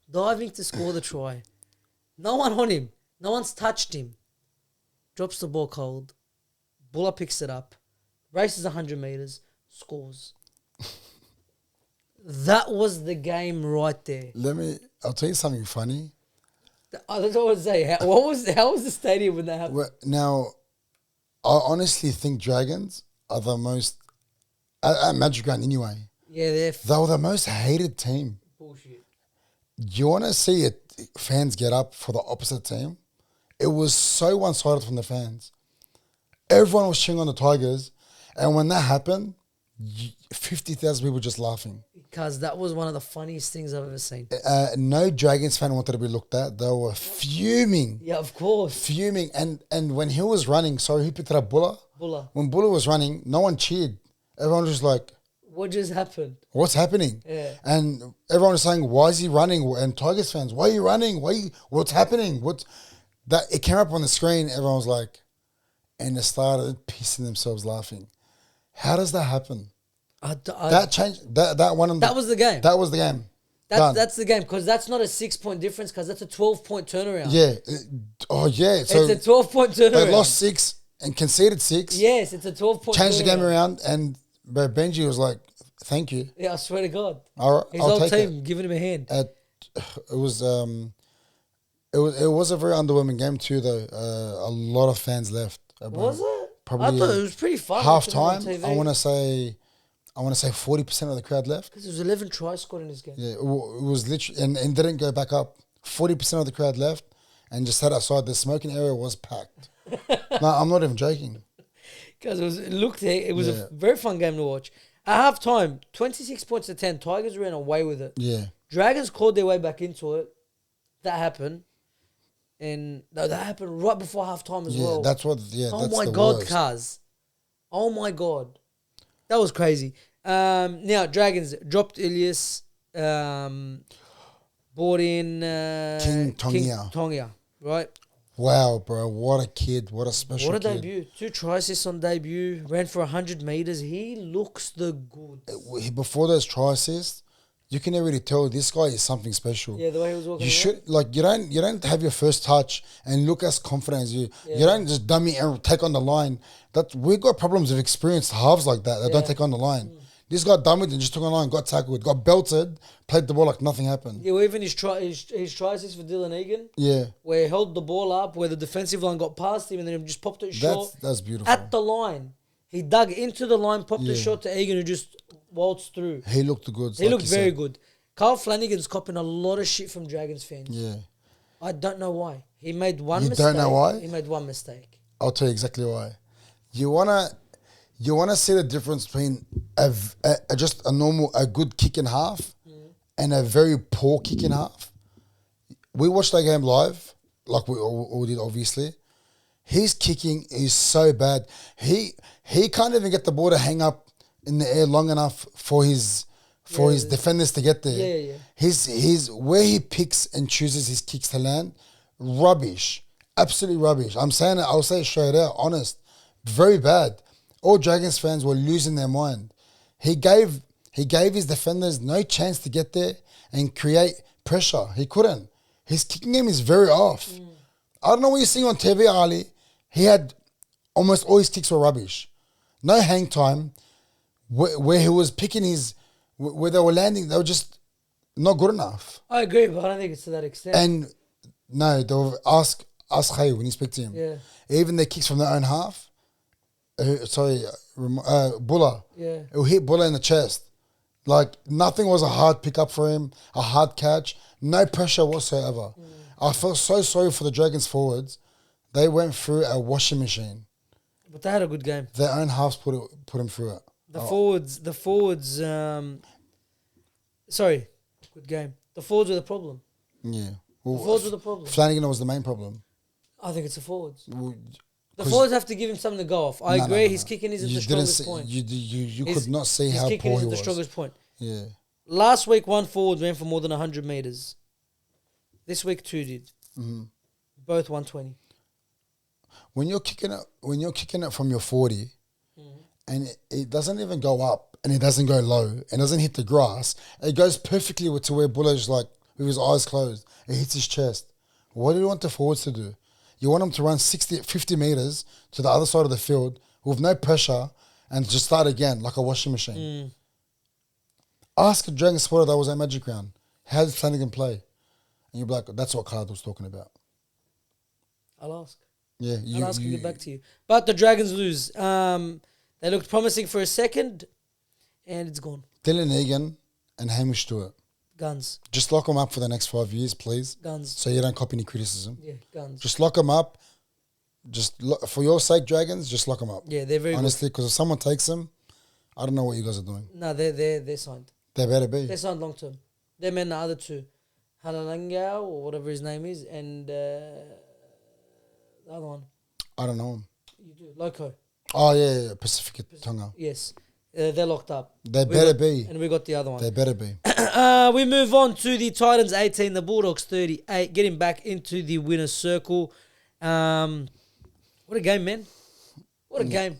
Diving to score the try. No one on him. No one's touched him. Drops the ball cold. Buller picks it up. Races 100 meters. Scores. That was the game right there. I'll tell you something funny. That's what I was saying. How was the stadium when that happened? Well, now, I honestly think Dragons are the most, at Magic Round anyway, Yeah, they were the most hated team. Bullshit. You want to see fans get up for the opposite team? It was so one-sided from the fans. Everyone was cheering on the Tigers, and when that happened, 50,000 people just laughing. Because that was one of the funniest things I've ever seen. No Dragons fan wanted to be looked at. They were fuming. Yeah, of course. Fuming. And when he was running, sorry, who picked it up? Bulla? Bulla. When Bulla was running, no one cheered. Everyone was just like, what just happened? what's happening? Yeah. And everyone was saying, why is he running? And Tigers fans, why are you running? What's happening? It came up on the screen. Everyone was like, and they started pissing themselves laughing. How does that happen? That changed. That one. That was the game. That was the game. That's the game, because that's not a 6-point difference, because that's a 12-point turnaround. Yeah. Yeah. So it's a 12-point turnaround. they lost 6 and conceded 6. Yes, it's a 12-point. Changed the game around, and Benji was like, "Thank you." Yeah, I swear to God. All right, His I'll whole take team it. giving him a hand. It was a very underwhelming game too, though. A lot of fans left. Was it? Probably. I thought it was pretty fun. Half time. I want to say 40% of the crowd left. Because there was 11 tries scored in this game. Yeah, it was literally, and didn't go back up. 40% of the crowd left, and just sat outside. The smoking area was packed. No, I'm not even joking. Because it was a very fun game to watch. At half time, 26 points to 10. Tigers ran away with it. Yeah. Dragons clawed their way back into it. That happened. And that happened right before half time as well. That's what. Yeah. Oh that's my the God, worst. Kaz. Oh my God. That was crazy. Now, Dragons dropped Ilias. Brought in King Tongia, right? Wow, bro. What a kid. What a special What a kid. debut. 2 try assists on debut. Ran for 100 meters. He looks the good. Before those try assists, you can already tell this guy is something special. Yeah, the way he was walking. You don't have your first touch and look as confident as you. Yeah. You don't just dummy and take on the line. We got problems with experienced halves like that don't take on the line. This guy dummied and just took on the line, got tackled, got belted, played the ball like nothing happened. Yeah, well, even his try assists for Dylan Egan. Yeah. Where he held the ball up, where the defensive line got past him and then he just popped it short. That's beautiful. At the line. He dug into the line, popped it short to Egan, who just waltzed through. He looked good. He looked very good. Carl Flanagan's copping a lot of shit from Dragons fans. Yeah. I don't know why. He made one mistake. You don't know why? He made one mistake. I'll tell you exactly why. You wanna see the difference between just a good kick in half and a very poor kick in half. We watched that game live, like we all did, obviously. His kicking is so bad. He can't even get the ball to hang up in the air long enough for his defenders to get there. Yeah. His where he picks and chooses his kicks to land, rubbish. Absolutely rubbish. I'm saying it, I'll say it straight out, honest. Very bad. All Dragons fans were losing their mind. He gave his defenders no chance to get there and create pressure. He couldn't. His kicking game is very off. I don't know what you're seeing on TV, Ali. He had almost all his kicks were rubbish. No hang time. Where he was picking where they were landing, they were just not good enough. I agree, but I don't think it's to that extent. And no, they'll ask Khalid when you speak to him. Yeah. Even their kicks from their own half. Bulla. Yeah. It will hit Bulla in the chest. Like, nothing was a hard pickup for him, a hard catch, no pressure whatsoever. I felt so sorry for the Dragons forwards. They went through a washing machine. But they had a good game. Their own halves put them through it. The forwards, good game. The forwards were the problem. Yeah. The forwards were the problem. Flanagan was the main problem. I think it's the forwards. Well, the forwards have to give him something to go off. I agree. His kicking isn't the strongest point. You could not see how poor he was. His kicking isn't the strongest point. Yeah. Last week, one forward ran for more than 100 meters. This week, 2 did. Mm-hmm. Both 120. When you're kicking it from your 40, and it doesn't even go up, and it doesn't go low, and doesn't hit the grass, it goes perfectly to where Buller's like with his eyes closed. It hits his chest. What do you want the forwards to do? You want them to run 50 meters to the other side of the field with no pressure and just start again like a washing machine. Ask a Dragon supporter that was at Magic Round, how did Flanagan play? And you'll be like, that's what Khalid was talking about. I'll ask. Yeah, I'll ask and get back to you. But the Dragons lose. They looked promising for a second, and it's gone. Dylan Egan and Hamish Stewart. Guns. Just lock them up for the next 5 years, please. Guns. So you don't copy any criticism. Yeah, guns. Just lock them up. For your sake, Dragons, just lock them up. Yeah, they're very honestly, because if someone takes them, I don't know what you guys are doing. No, they're signed. They better be. They're signed long term. Them and the other two, Halalangao or whatever his name is, and the other one. I don't know him. You do Loco. Oh yeah, Pacific Tonga. Yes, they're locked up. They better be. And we got the other one. They better be. We move on to the Titans 18, the Bulldogs 38, getting back into the winner's circle. What a game, man! What a game!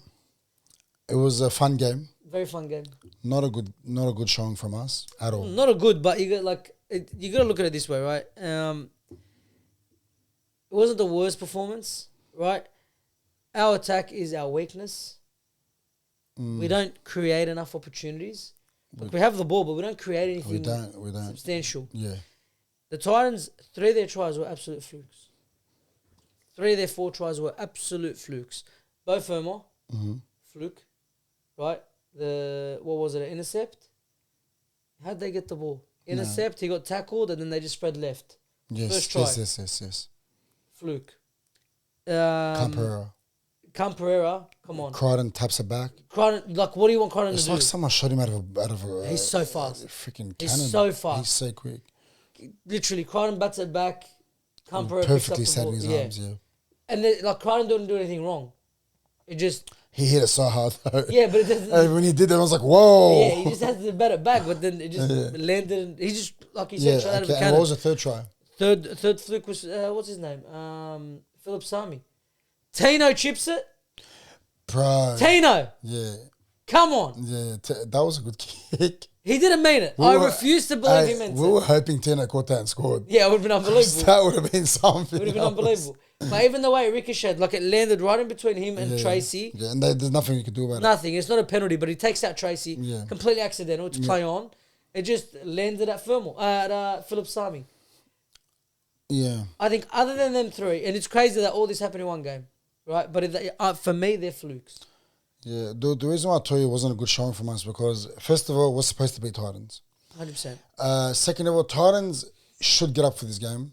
It was a fun game. Very fun game. Not a good showing from us at all. Not a good, but you got you got to look at it this way, right? It wasn't the worst performance, right? Our attack is our weakness. We don't create enough opportunities. We have the ball, but we don't create anything. We don't substantial. Yeah. The Titans, 3 of their tries were absolute flukes. 3 of their 4 tries were absolute flukes. Bo Firma, fluke, right? What was it, an intercept? How'd they get the ball? Intercept, he got tackled, and then they just spread left. Yes, First try. yes. Fluke. Camperera, come on. Crichton taps it back. Crichton, what do you want Crichton to do? It's like someone shot him out of a He's so fast. Freaking cannon. He's so fast. He's so quick. Literally, Crichton bats it back. Camperera Perfectly picks up sat the in ball. his arms, yeah. And Crichton didn't do anything wrong. It just... He hit it so hard though. Yeah, but it doesn't... And when he did that, I was like, whoa. Yeah, he just has to bat it back, but then it just landed... And he just, like you said, shot out of a cannon. And what was the third try? Third fluke was... what's his name? Philip Sami. Tino chips it. Bro. Tino. Yeah. Come on. Yeah, that was a good kick. He didn't mean it. I refuse to believe he meant it. We were hoping Tino caught that and scored. Yeah, it would have been unbelievable. That would have been something. It would have been unbelievable. But even the way it ricocheted, it landed right in between him and Tracy. Yeah, and there's nothing you could do about it. Nothing. It's not a penalty, but he takes out Tracy. Yeah. Completely accidental. It's play on. It just landed at Philip Sami. Yeah. I think other than them 3, and it's crazy that all this happened in one game, right? But for me, they're flukes. Yeah, the reason why I told you it wasn't a good showing from us because, first of all, we're supposed to beat Titans. 100%. Second of all, Titans should get up for this game.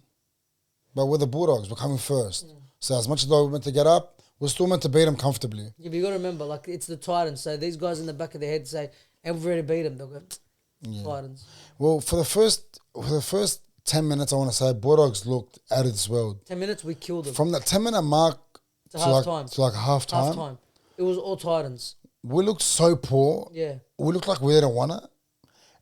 But we're the Bulldogs. We're coming first. So as much as though we're meant to get up, we're still meant to beat them comfortably. Yeah, but you got to remember, it's the Titans. So these guys in the back of their head say, and we've already beat them. They'll go, Titans. Well, for the first 10 minutes, I want to say, Bulldogs looked out of this world. 10 minutes, we killed them. From that 10-minute mark to half time. It was all Titans. We looked so poor. Yeah. We looked like we didn't want it.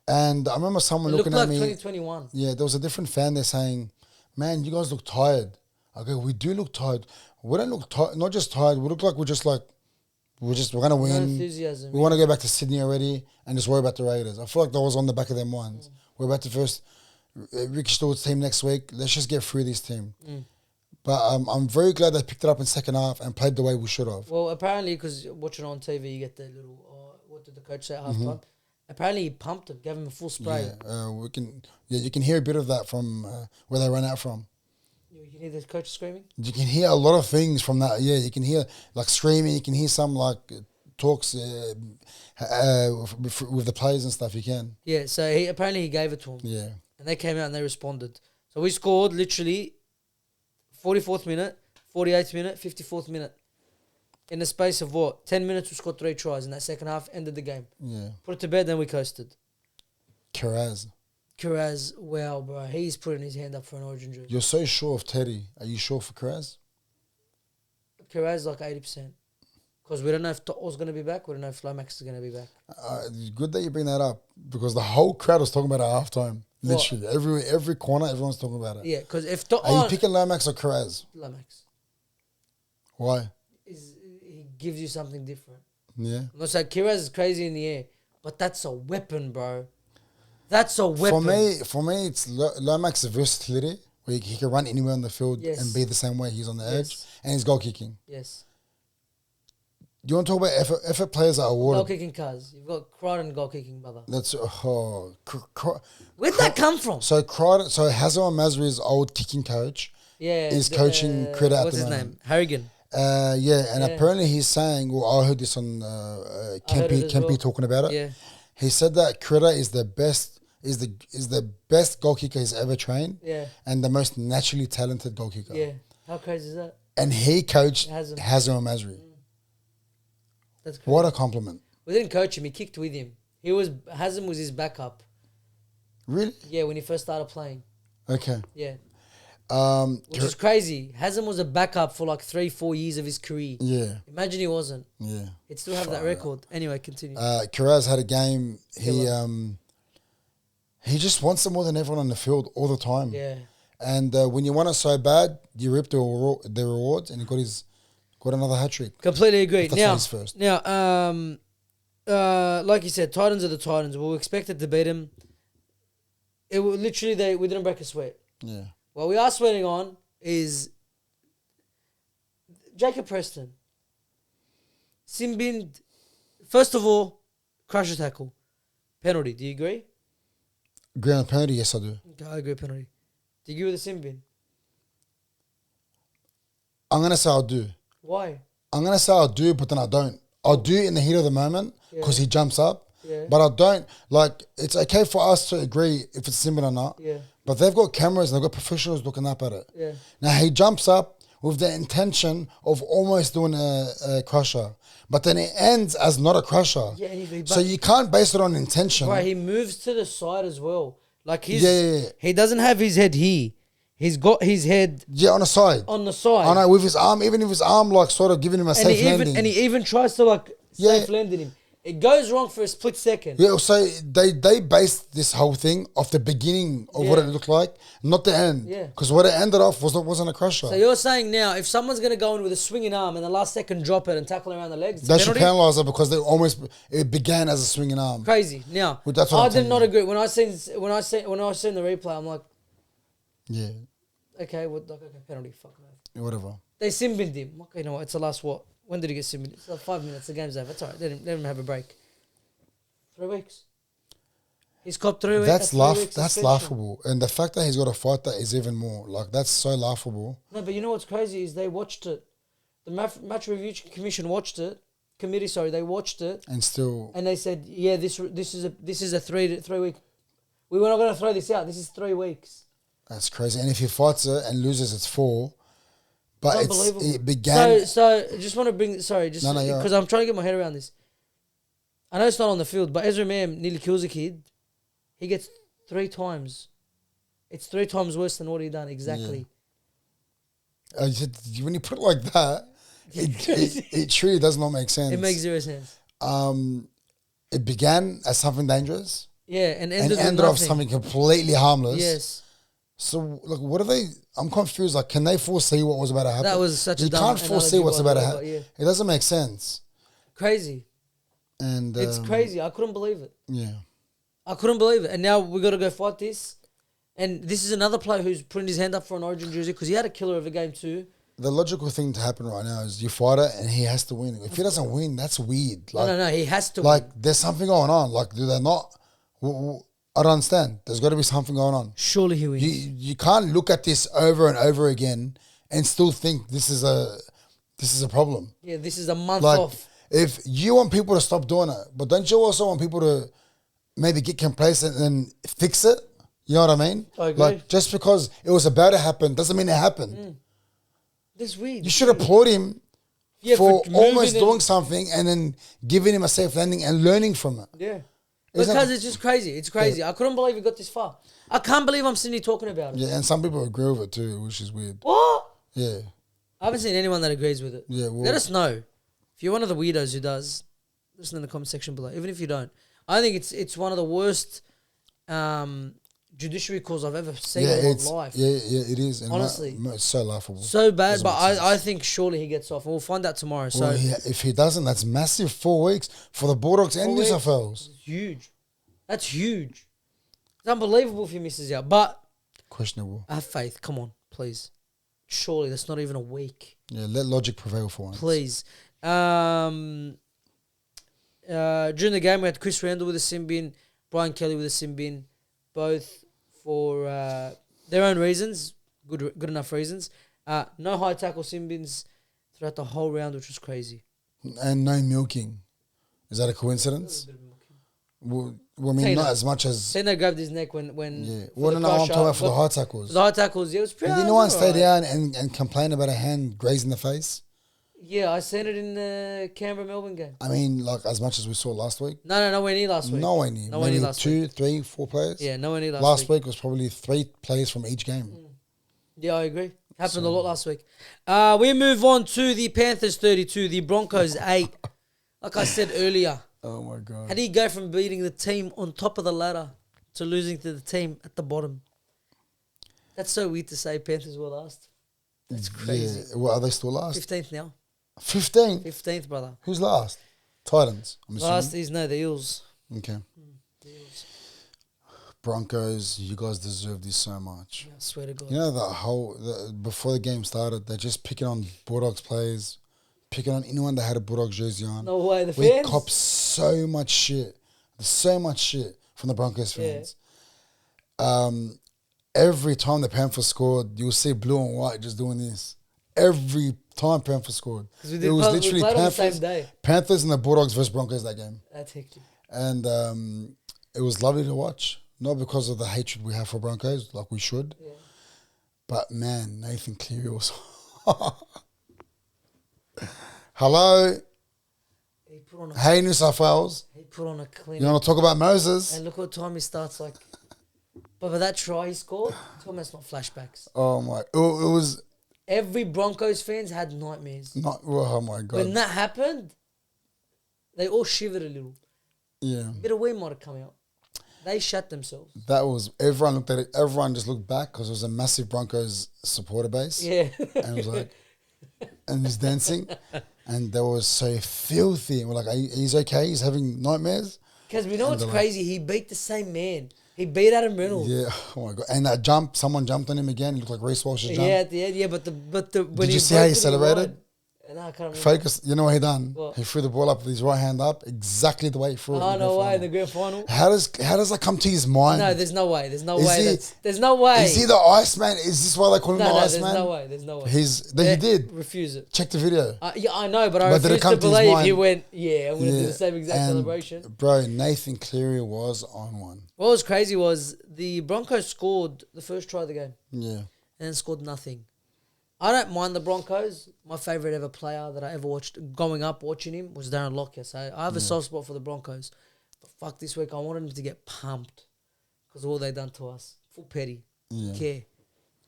And I remember someone looking at me. 2021. Yeah, there was a different fan there saying, man, you guys look tired. Okay, we do look tired. We don't look tired, not just tired. We look like we're going to win. No enthusiasm. We want to go back to Sydney already and just worry about the Raiders. I feel like that was on the back of their minds. We're about to first Ricky Stewart's team next week. Let's just get through this team. But I'm very glad they picked it up in second half and played the way we should have. Well, apparently, because watching on TV, you get the little, what did the coach say at halftime? Apparently, he pumped him, gave him a full spray. Yeah, you can hear a bit of that from where they ran out from. You can hear the coach screaming? You can hear a lot of things from that. Yeah, you can hear screaming. You can hear some talks with the players and stuff. You can. Yeah, so apparently he gave it to him. Yeah. And they came out and they responded. So we scored literally 44th minute, 48th minute, 54th minute. In the space of 10 minutes, we scored 3 tries in that second half, ended the game. Yeah. Put it to bed, then we coasted. Kiraz, wow, bro. He's putting his hand up for an Origin jersey. You're so sure of Teddy. Are you sure for Kiraz? Kiraz 80%. Because we don't know if To'o's going to be back. We don't know if Lomax is going to be back. Good that you bring that up because the whole crowd was talking about it at halftime. Literally. Every corner, everyone's talking about it. Yeah, because if To'o... Are you picking Lomax or Kiraz? Lomax. Why? He gives you something different. Yeah. I'm not saying Kiraz is crazy in the air, but that's a weapon, bro. That's a weapon. For me, it's Lomax's versatility, where he can run anywhere on the field and be the same way he's on the edge, and he's goal kicking. Yes. Do you want to talk about effort players are awarded? Goal kicking cars. You've got Crichton goal kicking, brother. That's where'd that come from? So Crichton, Hazard Masri's old kicking coach, is coaching Critter at the moment. What's his name? Harrigan. Apparently he's saying, well, I heard this on Kempy talking about it. Yeah. He said that Critter is the best goal kicker he's ever trained. Yeah. And the most naturally talented goal kicker. Yeah. How crazy is that? And he coached Hazard Masri. That's crazy. What a compliment. We didn't coach him. He kicked with him. Hazem was his backup. Really? Yeah, when he first started playing. Okay. Yeah. Which is crazy. Hazem was a backup for like 3-4 years of his career. Yeah. Imagine he wasn't. Yeah. He'd still have that record. Anyway, continue. Kiraz had a game. He just wants it more than everyone on the field all the time. Yeah. And when you want it so bad, you rip the rewards, and he got another hat trick. Completely agree. That's first. Now, like you said, Titans are the Titans. We were expected to beat them. It was literally we didn't break a sweat. Yeah. What we are sweating on is Jacob Preston. Simbin, first of all, crusher tackle, penalty. Do you agree? Agree on the penalty? Yes, I do. Okay, I agree penalty. Do you agree with the Simbin? I'm gonna say I'll do. Why? I'm gonna say I'll do, but then I don't. I'll do it in the heat of the moment because he jumps up. Yeah. But I don't like. It's okay for us to agree if it's Simbin or not. Yeah. But they've got cameras and they've got professionals looking up at it. Yeah. Now he jumps up with the intention of almost doing a crusher, but then it ends as not a crusher. Yeah. So you can't base it on intention. Right. He moves to the side as well. Like he doesn't have his head here. He's got his head on the side. on the side. I know, with his arm, even if his arm like sort of giving him a safe landing. And he even tries to like safe landing him. It goes wrong for a split second. Yeah, so they based this whole thing off the beginning of what it looked like, not the end. Yeah. Because what it ended off wasn't a crusher. So you're saying now, if someone's going to go in with a swinging arm and the last second drop it and tackle around the legs, they should penalise it because it began as a swinging arm. Crazy. Now, I did not agree. When I seen the replay, I'm like, yeah. Okay, penalty, fuck no. Whatever. They Simbined him. Okay, you know what? It's the last what? When did he get Simbined? It's like 5 minutes. The game's over. It's all right. Let him have a break. 3 weeks. He's copped 3 weeks. That's laughable. And the fact that he's got to fight that is even more. Like, that's so laughable. No, but you know what's crazy is they watched it. The match review commission watched it. They watched it. And they said, yeah, this is a 3 week. We were not going to throw this out. This is 3 weeks. That's crazy. And if he fights it and loses, it's 4. But it began. So I just want to bring. Sorry, just because I'm trying to get my head around this. I know it's not on the field, but Ezra Mam nearly kills a kid. He gets 3 times. It's 3 times worse than what he done exactly. Yeah. When you put it like that, it truly does not make sense. It makes 0 sense. It began as something dangerous. Yeah, and ended off something completely harmless. Yes. So, look, what are they? I'm confused. Like, can they foresee what was about to happen? That was such you can't foresee what's about to happen. Yeah. It doesn't make sense. Crazy. And it's crazy. I couldn't believe it. Yeah. I couldn't believe it. And now we got to go fight this. And this is another player who's putting his hand up for an Origin jersey because he had a killer of a game too. The logical thing to happen right now is you fight it and he has to win. If he doesn't win, that's weird. Like, no, he has to win. Win. There's something going on. Like, do they not? I don't understand. There's got to be something going on. Surely he wins. You can't look at this over and over again and still think this is a problem. Yeah, this is a month off. If you want people to stop doing it, but don't you also want people to maybe get complacent and fix it? You know what I mean? I agree. Like, just because it was about to happen doesn't mean it happened. That's weird. You should applaud him for almost doing something and then giving him a safe landing and learning from it. Yeah. Because it's just crazy. It's crazy. Yeah. I couldn't believe he got this far. I can't believe I'm sitting here talking about it. Yeah, and some people agree with it too, which is weird. What? Yeah. I haven't seen anyone that agrees with it. Yeah. Let us know. If you're one of the weirdos who does, listen in the comment section below. Even if you don't. I think it's one of the worst judiciary calls I've ever seen in my life. Yeah, it is. And honestly. It's so laughable. So bad, but I think surely he gets off. And we'll find out tomorrow. Well, if he doesn't, that's massive. 4 weeks for the Bulldogs and New South Wales. Huge. That's huge. It's unbelievable if he misses out. But questionable. I have faith. Come on, please. Surely that's not even a week. Yeah, let logic prevail for once. Please. During the game, we had Chris Randall with a sin bin, Brian Kelly with a sin bin, both for their own reasons, good enough reasons. No high tackle sin bins throughout the whole round, which was crazy. And no milking. Is that a coincidence? Well, I mean, not as much as... Tino grabbed his neck when yeah. Well, no, I'm talking about for the high tackles. The high tackles, yeah, it was pretty... And did no one stay down and complain about a hand grazing the face? Yeah, I seen it in the Canberra-Melbourne game. I mean, like as much as we saw last week. No, nowhere near last week. Nowhere near. Nowhere near Maybe last 2, week. 3, 4 players. Yeah, nowhere near Last week was probably 3 players from each game. Yeah, I agree. Happened a lot last week. We move on to the Panthers 32, the Broncos 8. Like I said earlier, Oh my god! how do you go from beating the team on top of the ladder to losing to the team at the bottom? That's so weird to say. Panthers were last. That's crazy. Yeah. Well, are they still last? 15th now. 15th. 15th, brother. Who's last? Titans. I'm Last assuming. is the Eels. Okay. The Eels. Broncos, you guys deserve this so much. Yeah, I swear to God. You know before the game started, they're just picking on Bulldogs players, picking on anyone that had a Bulldogs jersey on. No way, the We fans. cop so much shit. There's so much shit from the Broncos fans. Every time the Panthers scored, you'll see blue and white just doing this. Every time Panthers scored. It was literally Panthers and the Bulldogs versus Broncos that game. That's hectic. And it was lovely to watch. Not because of the hatred we have for Broncos, like we should. Yeah. But man, Nathan Cleary was... Hello. Hey, New South Wales. He put on a clean. You want to talk about Moses? And look what time he starts like. But that try he scored, it's almost not flashbacks. Oh my! It was. Every Broncos fans had nightmares. Oh my god! When that happened, they all shivered a little. Yeah. A bit of wind might have come out. They shut themselves. That was everyone looked at it. Everyone just looked back because it was a massive Broncos supporter base. Yeah. And it was like, and he's dancing, and they were so filthy. And we're like, he's okay. He's having nightmares. Because we know what's crazy. He beat the same man. He beat Adam Reynolds. Yeah, oh my god! And that jump, someone jumped on him again. He looked like Reece Walsh's jump. Yeah, at the end, yeah. But the when did you see how he celebrated? No, I can't remember. Focus. You know what he done? What? He threw the ball up with his right hand up, exactly the way he threw it. Oh no way! In the grand final. How does that come to his mind? No, there's no way. There's no way. There's no way. Is he the Iceman? Is this why they call him the Iceman? There's no way. There's no way. He did. Refuse it. Check the video. Yeah, I know, but I refuse to believe he went. Yeah, I'm gonna do the same exact celebration. Bro, Nathan Cleary was on one. What was crazy was the Broncos scored the first try of the game. Yeah. And then scored nothing. I don't mind the Broncos. My favourite ever player that I ever watched growing up watching him was Darren Lockyer. So I have a soft spot for the Broncos. But fuck, this week I wanted them to get pumped because of all they done to us. Full petty. Yeah. Care.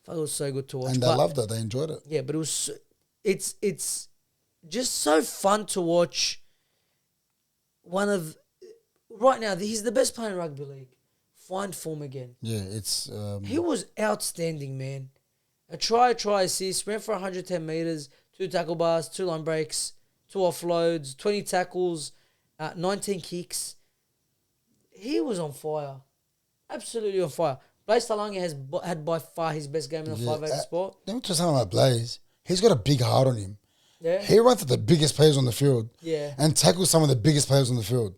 Fuck, it was so good to watch. And they loved it. They enjoyed it. Yeah, but it was... It's just so fun to watch one of... Right now, he's the best player in rugby league. Find form again. Yeah, it's... he was outstanding, man. A try assist, ran for 110 metres, 2 tackle bars, 2 line breaks, 2 offloads, 20 tackles, 19 kicks. He was on fire. Absolutely on fire. Blaise Talangi had by far his best game in the 5'8" spot. Let me just talk about Blaise. He's got a big heart on him. Yeah. He runs at the biggest players on the field. Yeah. And tackles some of the biggest players on the field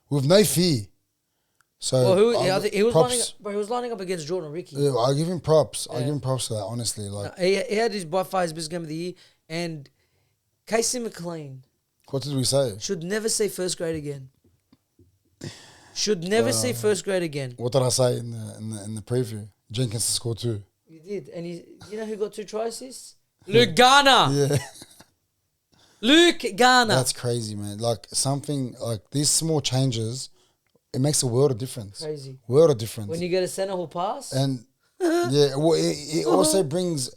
with no fear. So he was lining up against Jordan Ricky. Yeah, I'll give him props. I'll give him props for that, honestly. Like he had by far his best game of the year. And Casey McLean. What did we say? Should never see first grade again. Should never see first grade again. What did I say in the preview? Jenkins to score 2. You did. And you know who got 2 try assists? Luke Garner. Yeah. Luke Garner. That's crazy, man. Like something like these small changes, it makes a world of difference. Crazy. World of difference. When you get a centre who'll pass. And yeah, well, it also brings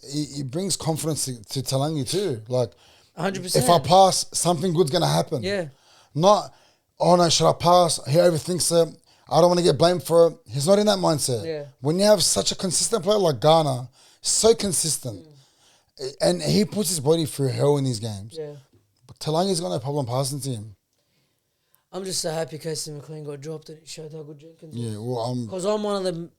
confidence to Talangi too. Like 100%. if I pass, something good's gonna happen. Yeah. Not, oh no, should I pass? He overthinks it. I don't want to get blamed for it. He's not in that mindset. Yeah. When you have such a consistent player like Garner, so consistent, and he puts his body through hell in these games. Yeah. But Talangi's got no problem passing to him. I'm just so happy Casey McLean got dropped and it showed how good Jenkins was. Yeah, well, because I'm one of the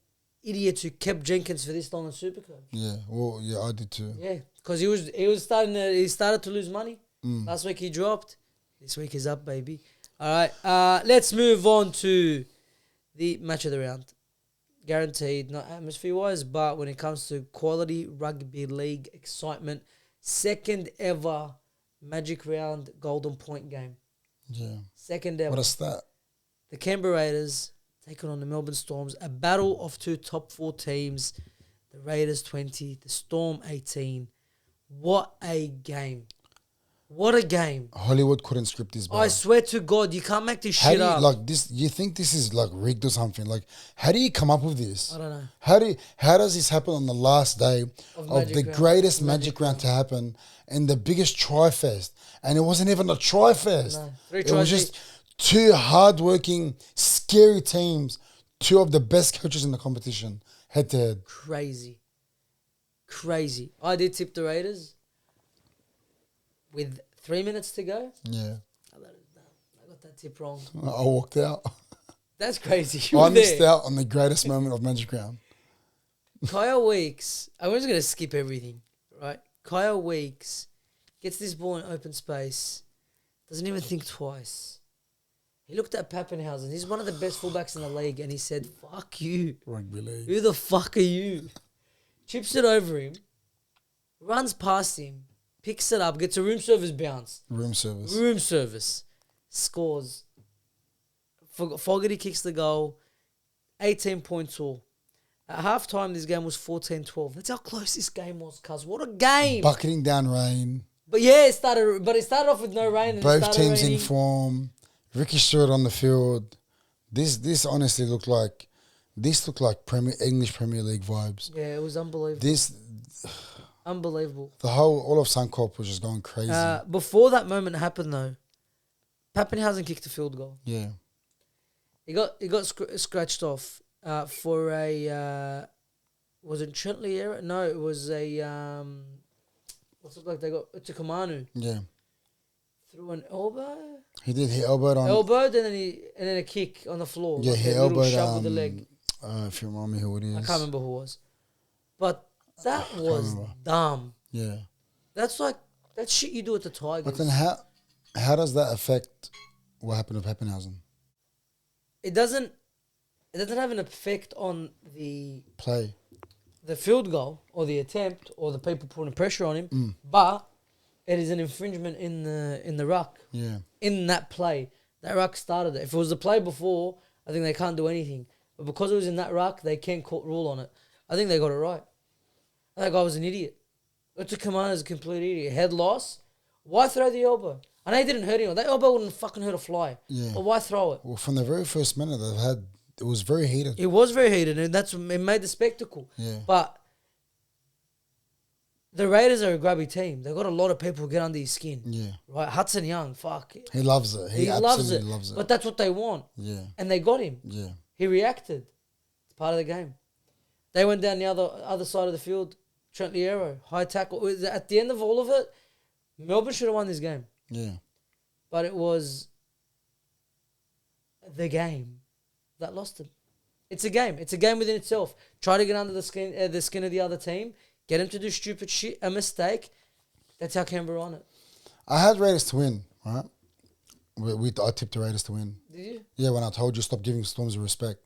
idiots who kept Jenkins for this long in Supercoach. Yeah, well, yeah, I did too. Yeah, because he started to lose money. Last week he dropped. This week he's up, baby. All right, let's move on to the match of the round. Guaranteed, not atmosphere-wise, but when it comes to quality rugby league excitement, second ever Magic Round Golden Point game. Yeah. Second ever. What a stat. The Canberra Raiders taking on the Melbourne Storms. A battle of 2 top 4 teams. The Raiders 20, the Storm 18. What a game. What a game. Hollywood couldn't script this, bro. I swear to God, you can't make this How shit do you, up. like this? You think this is like rigged or something? Like, how do you come up with this? I don't know. How does this happen on the last day of the greatest Magic round to happen and the biggest try fest? And it wasn't even a try fest. No, it was just two hardworking, scary teams, two of the best coaches in the competition, head to head. Crazy. I did tip the Raiders with 3 minutes to go. Yeah. I got that tip wrong. I walked out. That's crazy. I missed out on the greatest moment of Magic Round. Kyle Weeks, I'm just going to skip everything, right? Kyle Weeks gets this ball in open space, doesn't even think twice. He looked at Pappenhausen. He's one of the best fullbacks in the league, and he said, fuck you. Rugby league. Who the fuck are you? Chips it over him, runs past him, picks it up, gets a room service bounce. Room service. Scores. Fogarty kicks the goal. 18 points all. At halftime, this game was 14-12. That's how close this game was, cuz. What a game. Bucketing down rain. But yeah, it started off with no rain. And both teams raining. In form. Ricky Stewart on the field. This honestly looked like English Premier League vibes. Yeah, it was unbelievable. Unbelievable. All of Suncorp was just going crazy. Before that moment happened though, Pappenhausen kicked a field goal. Yeah. He got scratched off for a was it Trentley error? No, it was a what's it like? They got it's a Kamanu. Yeah. Through an elbow. He elbowed on. Elbowed and then a kick on the floor. Yeah, like he a elbowed shove with the leg. If you remind me who it is. I can't remember who it was. But that was dumb. Yeah. That's like that shit you do at the Tigers. But then how does that affect what happened with Pappenhausen? It doesn't have an effect on the play, the field goal or the attempt or the people putting pressure on him, but it is an infringement in the ruck. Yeah. In that play. That ruck started it. If it was the play before, I think they can't do anything. But because it was in that ruck, they can't court rule on it. I think they got it right. That guy was an idiot. Uta Kamana's a complete idiot. Head loss. Why throw the elbow? I know he didn't hurt anyone. That elbow wouldn't fucking hurt a fly. Yeah. But why throw it? Well, from the very first minute it was very heated. It was very heated, and it made the spectacle. Yeah. But the Raiders are a grubby team. They've got a lot of people who get under his skin. Yeah. Right? Hudson Young, fuck. He loves it. He absolutely loves it. But that's what they want. Yeah. And they got him. Yeah. He reacted. It's part of the game. They went down the other side of the field. Trent Liero, high tackle. At the end of all of it, Melbourne should have won this game. Yeah. But it was the game that lost them. It's a game. It's a game within itself. Try to get under the skin of the other team. Get them to do stupid shit. A mistake. That's how Canberra on it. I had Raiders to win, right? I tipped the Raiders to win. Did you? Yeah, when I told you stop giving Storms respect.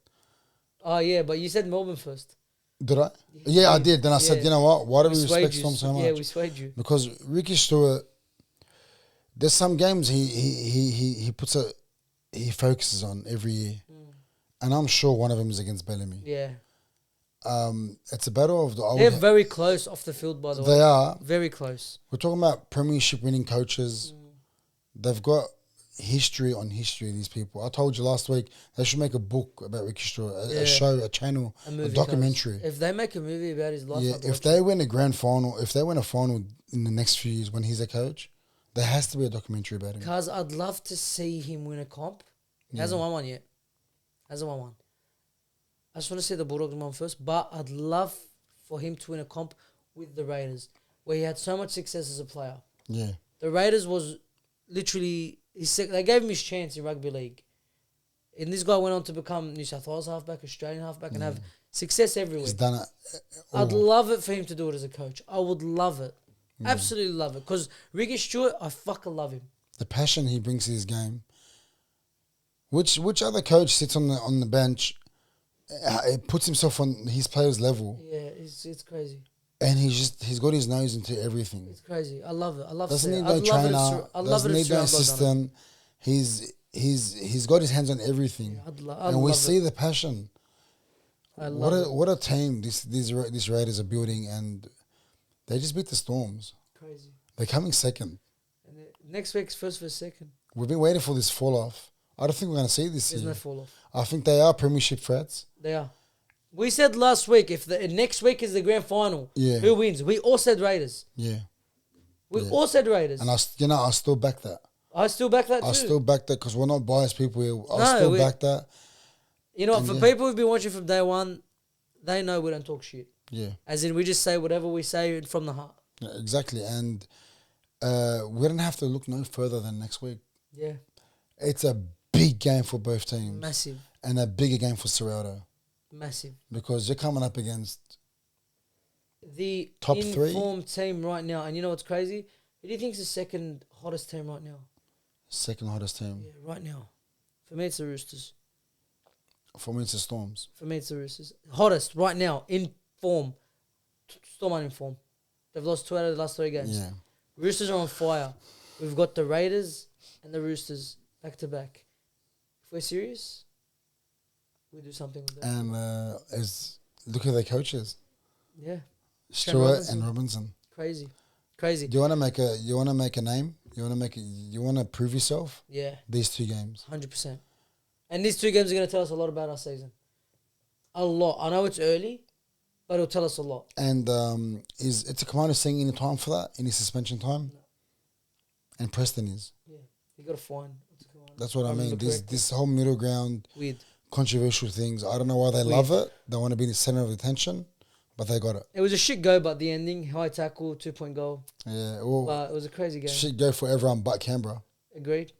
Oh, yeah, but you said Melbourne first. Did I? Yeah, I did. Then I said, you know what? Why do we respect Storms so much? Yeah, we swayed you. Because Ricky Stewart, there's some games he focuses on every year. And I'm sure one of them is against Bellamy. Yeah. It's a battle of the... They're very close off the field, by the way. They are. Very close. We're talking about premiership winning coaches. They've got history on history, these people. I told you last week, they should make a book about Ricky Stewart, a show, a channel, a documentary. If they make a movie about his life... Yeah, if they win a grand final, if they win a final in the next few years when he's a coach, there has to be a documentary about him. Because I'd love to see him win a comp. He hasn't won one yet. I just want to see the Bulldogs win first, but I'd love for him to win a comp with the Raiders, where he had so much success as a player. Yeah. The Raiders was literally... They gave him his chance in rugby league. And this guy went on to become New South Wales halfback, Australian halfback, and have success everywhere. He's done it. I'd love it for him to do it as a coach. I would love it. Absolutely love it. Because Ricky Stewart, I fucking love him. The passion he brings to his game. Which other coach sits on the bench, puts himself on his players' level? Yeah, it's crazy. And he's got his nose into everything. It's crazy. I love it. I love it. Doesn't need no trainer. Doesn't need no assistant. He's got his hands on everything. And we see the passion. What a team these Raiders are building, and they just beat the Storms. Crazy. They're coming second. And Next week's first versus second. We've been waiting for this fall off. I don't think we're going to see this There's year. no fall off. I think they are premiership threats. They are. We said last week, if the next week is the grand final, who wins? We all said Raiders. Yeah. We all said Raiders. And I still back that. I still back that too. I still back that because we're not biased people here. I still back that. You know, for people who've been watching from day one, they know we don't talk shit. Yeah. As in, we just say whatever we say from the heart. Yeah, exactly. And we don't have to look no further than next week. Yeah. It's a big game for both teams. Massive. And a bigger game for Serrato. Massive. Because you're coming up against the top three informed team right now. And you know what's crazy? Who do you think is the second hottest team right now? Second hottest team. Yeah, right now. For me, it's the Roosters. For me, it's the Storms. For me, it's the Roosters. Hottest right now, in form. Storm aren't in form. They've lost 2 out of the last 3 games. Yeah. Roosters are on fire. We've got the Raiders and the Roosters back to back. If we're serious, we do something with that. And look at their coaches. Yeah. Stewart and Robinson. Crazy. Do you want to make a name? You want to prove yourself? Yeah. These 2 games. 100%. And these 2 games are going to tell us a lot about our season. A lot. I know it's early, but it'll tell us a lot. And is it's a commander seeing any time for that? Any suspension time? No. And Preston is. Yeah. You got to find. That's what I mean. This whole middle ground, weird, controversial things. I don't know why they love it. They want to be the center of attention, but they got it. It was a shit go, but the ending, high tackle, 2-point goal. Yeah. Well, but it was a crazy game. Shit go for everyone but Canberra. Agreed.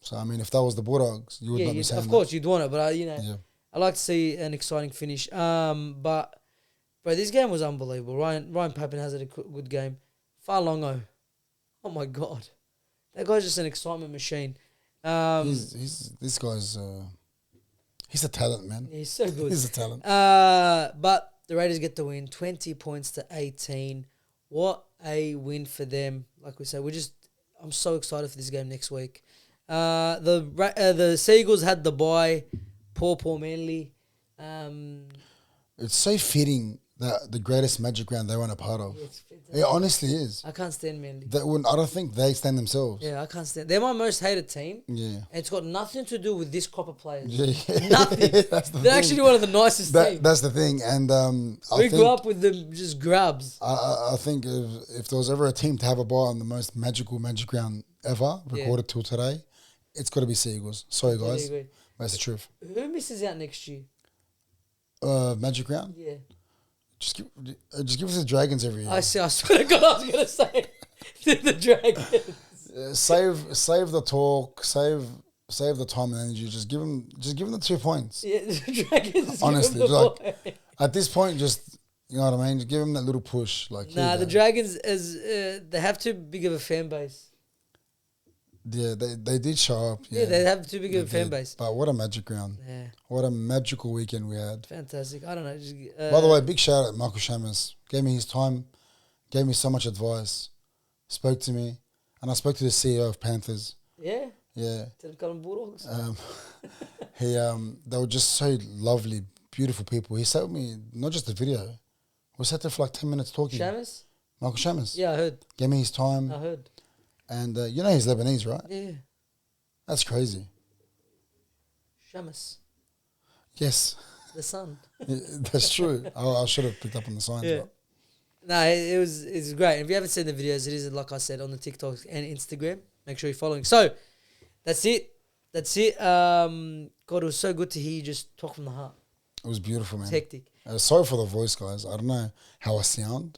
So I mean, if that was the Bulldogs, you would not be saying of course, you'd want it, but I like to see an exciting finish. But bro, this game was unbelievable. Ryan Papen has a good game. Falongo, oh my god, that guy's just an excitement machine. This guy's he's a talent, man. Yeah, he's so good. He's a talent. But the Raiders get the win, 20 points to 18. What a win for them! Like we said, I'm so excited for this game next week. The Seagulls had the bye. Poor Manly. It's so fitting that the greatest magic round they weren't a part of. It honestly is. I can't stand Manly. I don't think they stand themselves. Yeah, I can't stand. They're my most hated team. Yeah, and it's got nothing to do with this crop of players. Yeah. Nothing. They're actually one of the nicest teams. That's the thing, and we grew up with them just grabs. I think if there was ever a team to have a bye on the most magical magic round ever recorded till today, it's got to be Seagulls. Sorry, guys. But that's the truth. Who misses out next year? Magic round? Yeah. Just give us the Dragons every year. I swear to God, I was going to say the Dragons. Save the talk. Save the time and energy. Just give them the 2 points. Yeah, the Dragons. Honestly, at this point, just you know what I mean. Just give them that little push. The Dragons they have too big of a fan base. Yeah, they did show up. Yeah, they have too big of a fan base. But what a magic round. Yeah. What a magical weekend we had. Fantastic. I don't know. By the way, big shout out to Michael Shamus. Gave me his time, gave me so much advice, spoke to me, and I spoke to the CEO of Panthers. Yeah? Yeah. Did it call them Bulldogs? They were just so lovely, beautiful people. He sat with me, not just the video. We sat there for like 10 minutes talking. Shamus? Michael Shamus. Yeah, I heard. Gave me his time. I heard. And you know he's Lebanese, right? Yeah. That's crazy. Shamus. Yes. The sun. Yeah, that's true. I should have picked up on the signs. Yeah. No, it's great. If you haven't seen the videos, it is, like I said, on the TikTok and Instagram. Make sure you're following. So, that's it. God, it was so good to hear you just talk from the heart. It was beautiful, man. It's hectic. Sorry for the voice, guys. I don't know how I sound.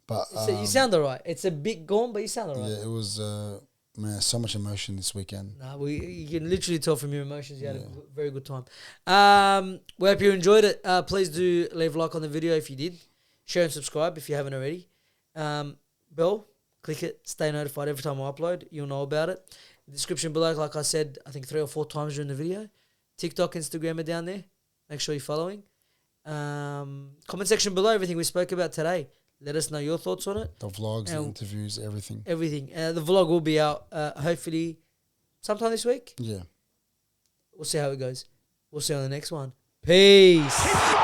But you sound all right. It's a bit gone, but you sound all right. Yeah, it was, man, so much emotion this weekend. You can literally tell from your emotions you had a very good time. We hope you enjoyed it. Please do leave a like on the video if you did. Share and subscribe if you haven't already. Bell, click it. Stay notified every time I upload. You'll know about it. The description below, like I said, I think 3 or 4 times during the video. TikTok, Instagram are down there. Make sure you're following. Comment section below, everything we spoke about today. Let us know your thoughts on it. The vlogs, the interviews, everything. Everything. The vlog will be out hopefully sometime this week. Yeah. We'll see how it goes. We'll see you on the next one. Peace.